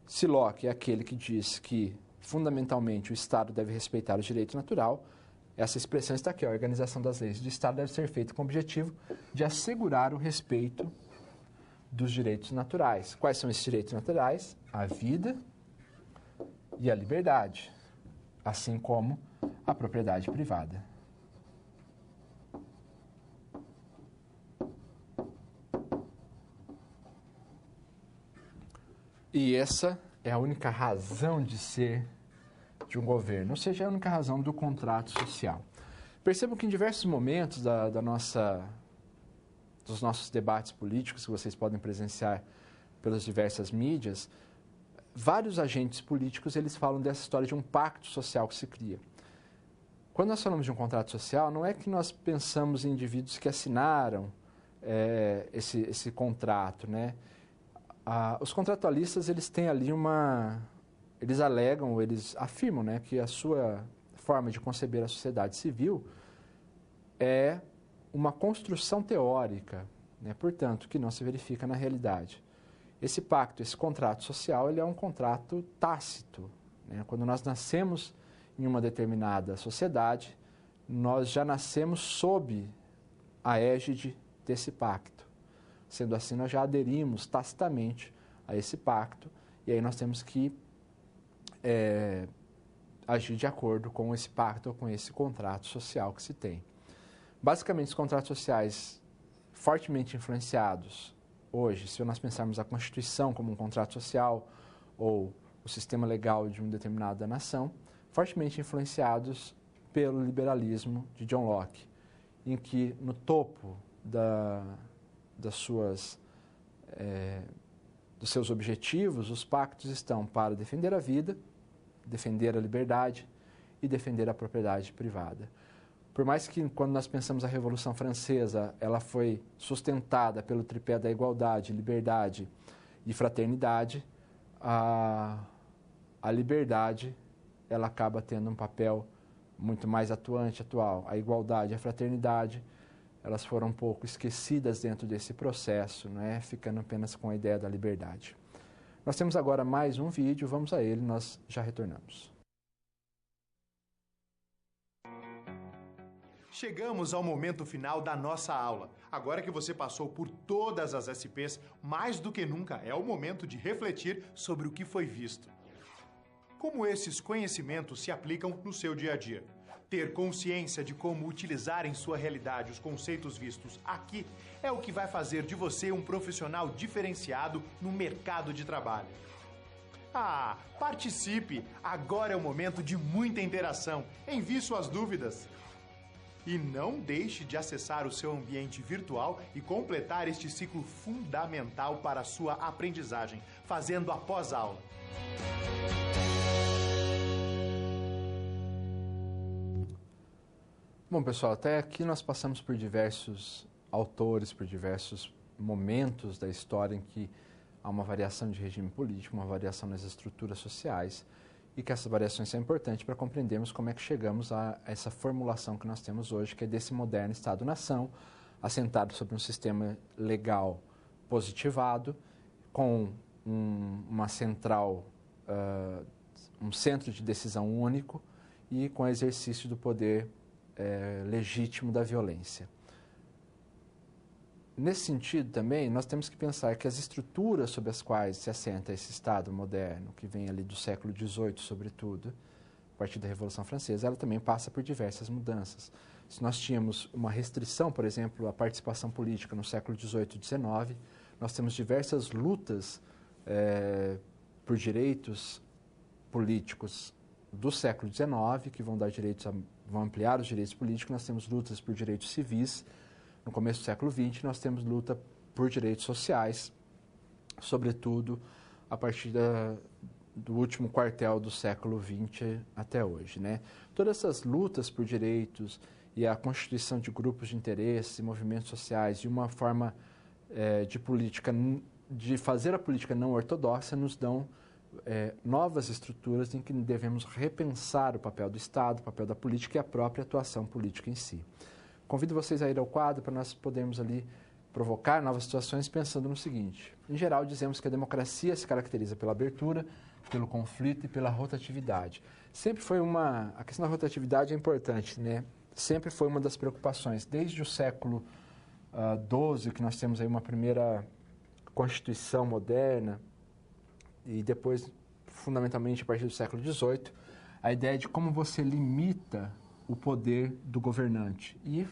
Se Locke é aquele que diz que, fundamentalmente, o Estado deve respeitar o direito natural, essa expressão está aqui, a organização das leis do Estado deve ser feita com o objetivo de assegurar o respeito dos direitos naturais. Quais são esses direitos naturais? A vida e a liberdade, assim como a propriedade privada. E essa é a única razão de ser de um governo, ou seja, é a única razão do contrato social. Percebam que em diversos momentos dos nossos debates políticos, que vocês podem presenciar pelas diversas mídias, vários agentes políticos eles falam dessa história de um pacto social que se cria. Quando nós falamos de um contrato social, não é que nós pensamos em indivíduos que assinaram esse contrato, né? Os contratualistas eles têm ali eles alegam, eles afirmam, né, que a sua forma de conceber a sociedade civil é uma construção teórica, né, portanto, que não se verifica na realidade. Esse pacto, esse contrato social, ele é um contrato tácito, né? Quando nós nascemos em uma determinada sociedade, nós já nascemos sob a égide desse pacto. Sendo assim, nós já aderimos tacitamente a esse pacto e aí nós temos que agir de acordo com esse pacto ou com esse contrato social que se tem. Basicamente, os contratos sociais fortemente influenciados hoje, se nós pensarmos a Constituição como um contrato social ou o sistema legal de uma determinada nação, fortemente influenciados pelo liberalismo de John Locke, em que no topo dos seus objetivos, os pactos estão para defender a vida, defender a liberdade e defender a propriedade privada. Por mais que, quando nós pensamos a Revolução Francesa, ela foi sustentada pelo tripé da igualdade, liberdade e fraternidade, a liberdade ela acaba tendo um papel muito mais atual. A igualdade e a fraternidade, elas foram um pouco esquecidas dentro desse processo, né? Ficando apenas com a ideia da liberdade. Nós temos agora mais um vídeo, vamos a ele, nós já retornamos. Chegamos ao momento final da nossa aula. Agora que você passou por todas as SPs, mais do que nunca é o momento de refletir sobre o que foi visto. Como esses conhecimentos se aplicam no seu dia a dia? Ter consciência de como utilizar em sua realidade os conceitos vistos aqui é o que vai fazer de você um profissional diferenciado no mercado de trabalho. Participe! Agora é o momento de muita interação. Envie suas dúvidas. E não deixe de acessar o seu ambiente virtual e completar este ciclo fundamental para a sua aprendizagem, fazendo a pós-aula. Bom, pessoal, até aqui nós passamos por diversos autores, por diversos momentos da história em que há uma variação de regime político, uma variação nas estruturas sociais, e que essas variações são importantes para compreendermos como é que chegamos a essa formulação que nós temos hoje, que é desse moderno Estado-nação, assentado sobre um sistema legal positivado, com uma central, um centro de decisão único e com exercício do poder legítimo da violência. Nesse sentido também, nós temos que pensar que as estruturas sobre as quais se assenta esse Estado moderno, que vem ali do século XVIII, sobretudo, a partir da Revolução Francesa, ela também passa por diversas mudanças. Se nós tínhamos uma restrição, por exemplo, à participação política no século XVIII e XIX, nós temos diversas lutas por direitos políticos do século XIX, que vão ampliar os direitos políticos. Nós temos lutas por direitos civis. No começo do século XX, nós temos luta por direitos sociais, sobretudo a partir do último quartel do século XX até hoje, né? Todas essas lutas por direitos e a constituição de grupos de interesses e movimentos sociais de uma forma de fazer a política não ortodoxa nos dão novas estruturas em que devemos repensar o papel do Estado, o papel da política e a própria atuação política em si. Convido vocês a ir ao quadro para nós podermos ali provocar novas situações pensando no seguinte. Em geral, dizemos que a democracia se caracteriza pela abertura, pelo conflito e pela rotatividade. A questão da rotatividade é importante, né? Sempre foi uma das preocupações. Desde o século XII, que nós temos aí uma primeira Constituição moderna, e depois, fundamentalmente, a partir do século XVIII, a ideia de como você limita o poder do governante. E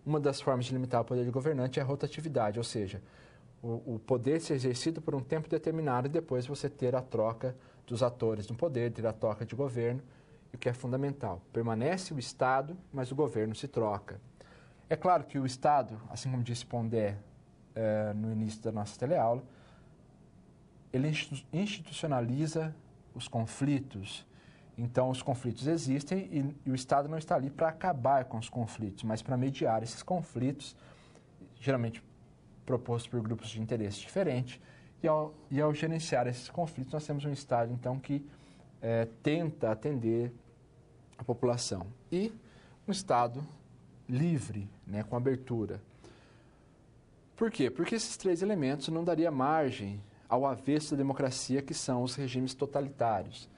uma das formas de limitar o poder do governante é a rotatividade, ou seja, o poder ser exercido por um tempo determinado e depois você ter a troca dos atores no poder, ter a troca de governo, o que é fundamental. Permanece o Estado, mas o governo se troca. É claro que o Estado, assim como disse Pondé no início da nossa teleaula, ele institucionaliza os conflitos. Então, os conflitos existem e o Estado não está ali para acabar com os conflitos, mas para mediar esses conflitos, geralmente propostos por grupos de interesse diferentes. E ao gerenciar esses conflitos, nós temos um Estado, então, que tenta atender a população. E um Estado livre, né, com abertura. Por quê? Porque esses três elementos não daria margem ao avesso da democracia, que são os regimes totalitários.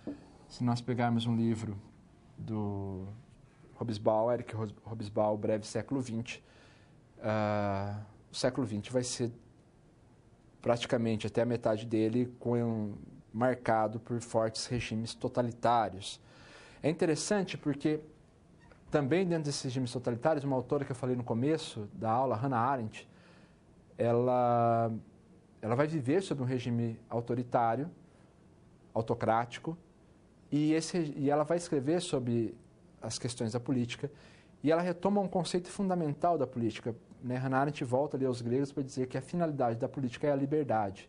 Se nós pegarmos um livro do Eric Hobsbawm, O Breve Século XX, o século XX vai ser praticamente até a metade dele marcado por fortes regimes totalitários. É interessante porque também dentro desses regimes totalitários, uma autora que eu falei no começo da aula, Hannah Arendt, ela vai viver sob um regime autoritário, autocrático, e ela vai escrever sobre as questões da política, e ela retoma um conceito fundamental da política. Né? Hannah Arendt volta ali aos gregos para dizer que a finalidade da política é a liberdade.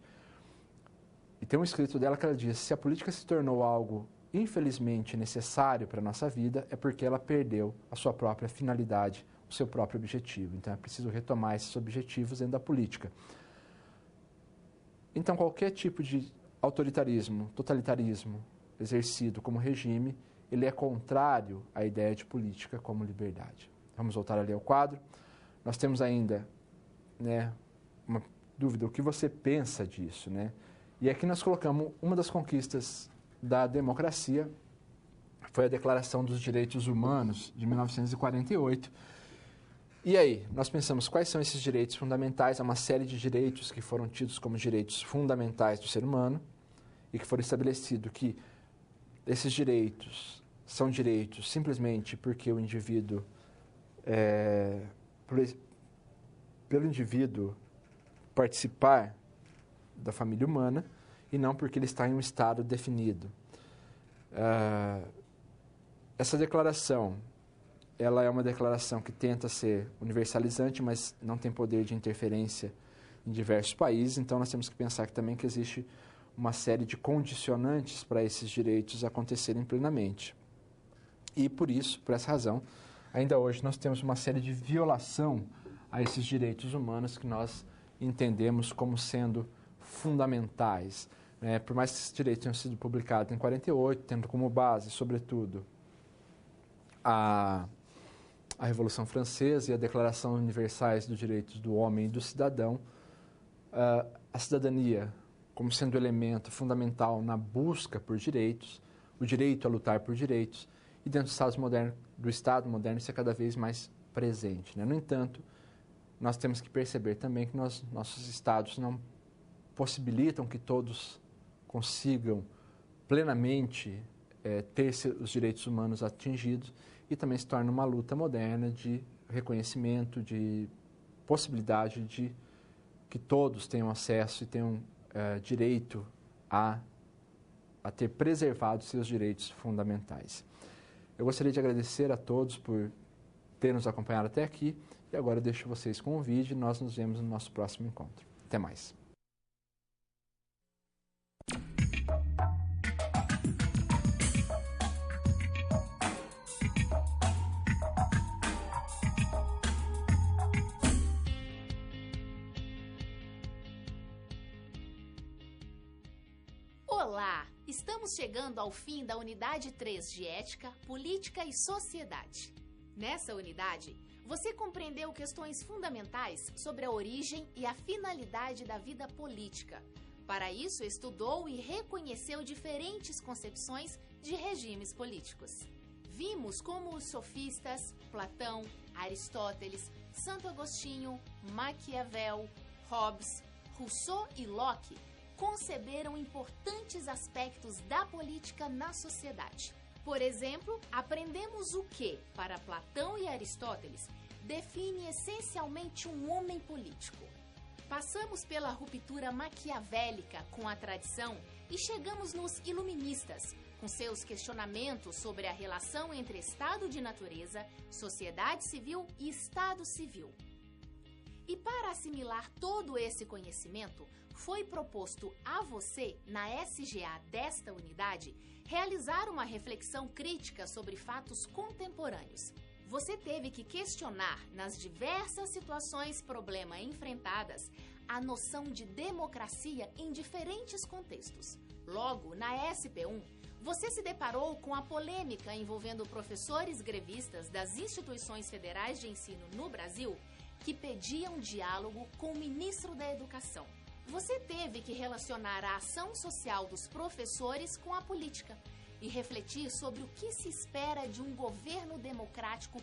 E tem um escrito dela que ela diz: se a política se tornou algo infelizmente necessário para a nossa vida, é porque ela perdeu a sua própria finalidade, o seu próprio objetivo. Então é preciso retomar esses objetivos dentro da política. Então qualquer tipo de autoritarismo, totalitarismo exercido como regime, ele é contrário à ideia de política como liberdade. Vamos voltar ali ao quadro. Nós temos ainda, né, uma dúvida: o que você pensa disso, né? E aqui nós colocamos uma das conquistas da democracia, foi a Declaração dos Direitos Humanos de 1948. E aí, nós pensamos quais são esses direitos fundamentais. Há uma série de direitos que foram tidos como direitos fundamentais do ser humano e que foram estabelecido que esses direitos são direitos simplesmente porque o indivíduo, pelo indivíduo participar da família humana e não porque ele está em um estado definido. Essa declaração, ela é uma declaração que tenta ser universalizante, mas não tem poder de interferência em diversos países. Então, nós temos que pensar também que existe uma série de condicionantes para esses direitos acontecerem plenamente. E, por isso, por essa razão, ainda hoje nós temos uma série de violação a esses direitos humanos que nós entendemos como sendo fundamentais. Por mais que esses direitos tenham sido publicados em 1948, tendo como base, sobretudo, a Revolução Francesa e a Declaração Universais dos Direitos do Homem e do Cidadão, a cidadania como sendo elemento fundamental na busca por direitos, o direito a lutar por direitos, e dentro do Estado moderno isso é cada vez mais presente. Né? No entanto, nós temos que perceber também que nossos Estados não possibilitam que todos consigam plenamente ter os direitos humanos atingidos, e também se torna uma luta moderna de reconhecimento, de possibilidade de que todos tenham acesso e tenham direito a ter preservado seus direitos fundamentais. Eu gostaria de agradecer a todos por ter nos acompanhado até aqui e agora eu deixo vocês com o vídeo e nós nos vemos no nosso próximo encontro. Até mais. Olá! Estamos chegando ao fim da unidade 3 de Ética, Política e Sociedade. Nessa unidade, você compreendeu questões fundamentais sobre a origem e a finalidade da vida política. Para isso, estudou e reconheceu diferentes concepções de regimes políticos. Vimos como os sofistas, Platão, Aristóteles, Santo Agostinho, Maquiavel, Hobbes, Rousseau e Locke conceberam importantes aspectos da política na sociedade. Por exemplo, aprendemos o que, para Platão e Aristóteles, define essencialmente um homem político. Passamos pela ruptura maquiavélica com a tradição e chegamos nos iluministas, com seus questionamentos sobre a relação entre estado de natureza, sociedade civil e estado civil. E para assimilar todo esse conhecimento, foi proposto a você, na SGA desta unidade, realizar uma reflexão crítica sobre fatos contemporâneos. Você teve que questionar, nas diversas situações problema enfrentadas, a noção de democracia em diferentes contextos. Logo, na SP1, você se deparou com a polêmica envolvendo professores grevistas das instituições federais de ensino no Brasil que pediam diálogo com o ministro da Educação. Você teve que relacionar a ação social dos professores com a política e refletir sobre o que se espera de um governo democrático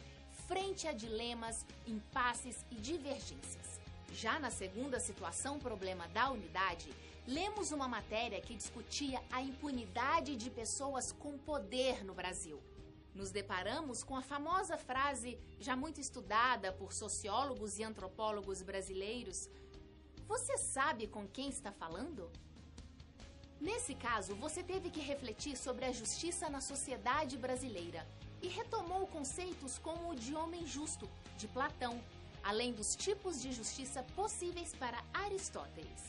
frente a dilemas, impasses e divergências. Já na segunda situação problema da unidade, lemos uma matéria que discutia a impunidade de pessoas com poder no Brasil. Nos deparamos com a famosa frase, já muito estudada por sociólogos e antropólogos brasileiros: "Você sabe com quem está falando?" Nesse caso, você teve que refletir sobre a justiça na sociedade brasileira e retomou conceitos como o de homem justo, de Platão, além dos tipos de justiça possíveis para Aristóteles.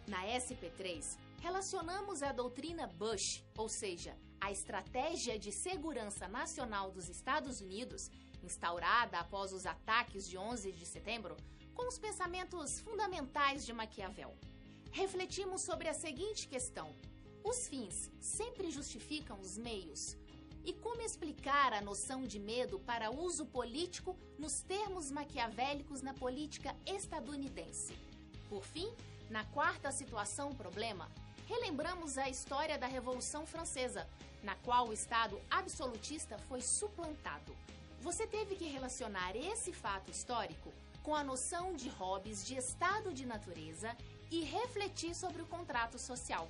Na SP3, relacionamos a doutrina Bush, ou seja, a Estratégia de Segurança Nacional dos Estados Unidos, instaurada após os ataques de 11 de setembro, com os pensamentos fundamentais de Maquiavel. Refletimos sobre a seguinte questão: os fins sempre justificam os meios? E como explicar a noção de medo para uso político nos termos maquiavélicos na política estadunidense? Por fim, na quarta situação problema, relembramos a história da Revolução Francesa, na qual o Estado absolutista foi suplantado. Você teve que relacionar esse fato histórico com a noção de Hobbes de estado de natureza e refletir sobre o contrato social.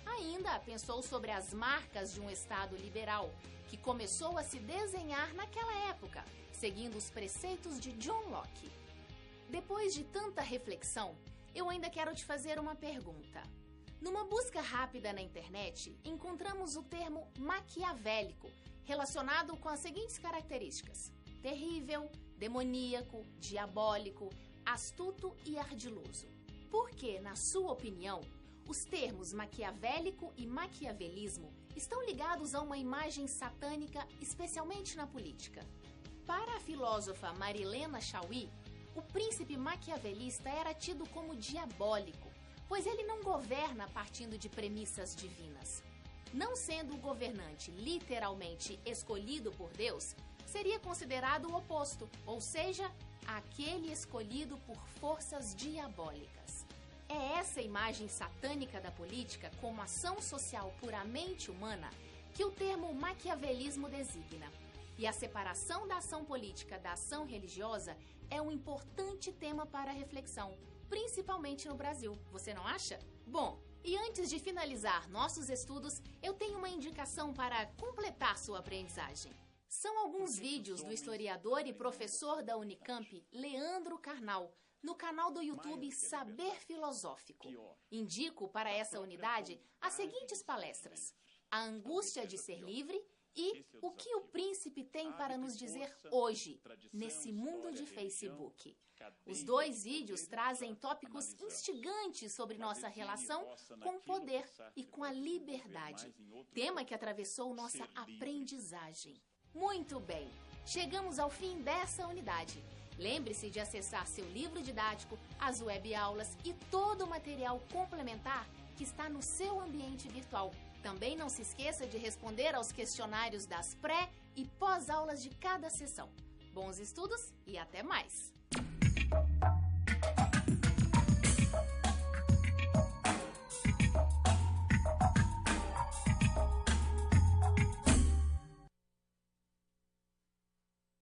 Ainda pensou sobre as marcas de um Estado liberal, que começou a se desenhar naquela época, seguindo os preceitos de John Locke. Depois de tanta reflexão, eu ainda quero te fazer uma pergunta. Numa busca rápida na internet, encontramos o termo maquiavélico, relacionado com as seguintes características: terrível, demoníaco, diabólico, astuto e ardiloso. Por que, na sua opinião, os termos maquiavélico e maquiavelismo estão ligados a uma imagem satânica, especialmente na política? Para a filósofa Marilena Chauí, o príncipe maquiavelista era tido como diabólico, pois ele não governa partindo de premissas divinas. Não sendo o governante literalmente escolhido por Deus, seria considerado o oposto, ou seja, aquele escolhido por forças diabólicas. É essa imagem satânica da política como ação social puramente humana que o termo maquiavelismo designa. E a separação da ação política da ação religiosa é um importante tema para reflexão, principalmente no Brasil, você não acha? Bom, e antes de finalizar nossos estudos, eu tenho uma indicação para completar sua aprendizagem. São alguns vídeos do historiador e professor da Unicamp, Leandro Carnal, no canal do YouTube Saber Filosófico. Indico para essa unidade as seguintes palestras: A Angústia de Ser Livre e O que o Príncipe tem para nos dizer hoje, nesse mundo de Facebook. Os dois vídeos trazem tópicos instigantes sobre nossa relação com o poder e com a liberdade, tema que atravessou nossa aprendizagem. Muito bem, chegamos ao fim dessa unidade. Lembre-se de acessar seu livro didático, as web-aulas e todo o material complementar que está no seu ambiente virtual. Também não se esqueça de responder aos questionários das pré- e pós-aulas de cada sessão. Bons estudos e até mais!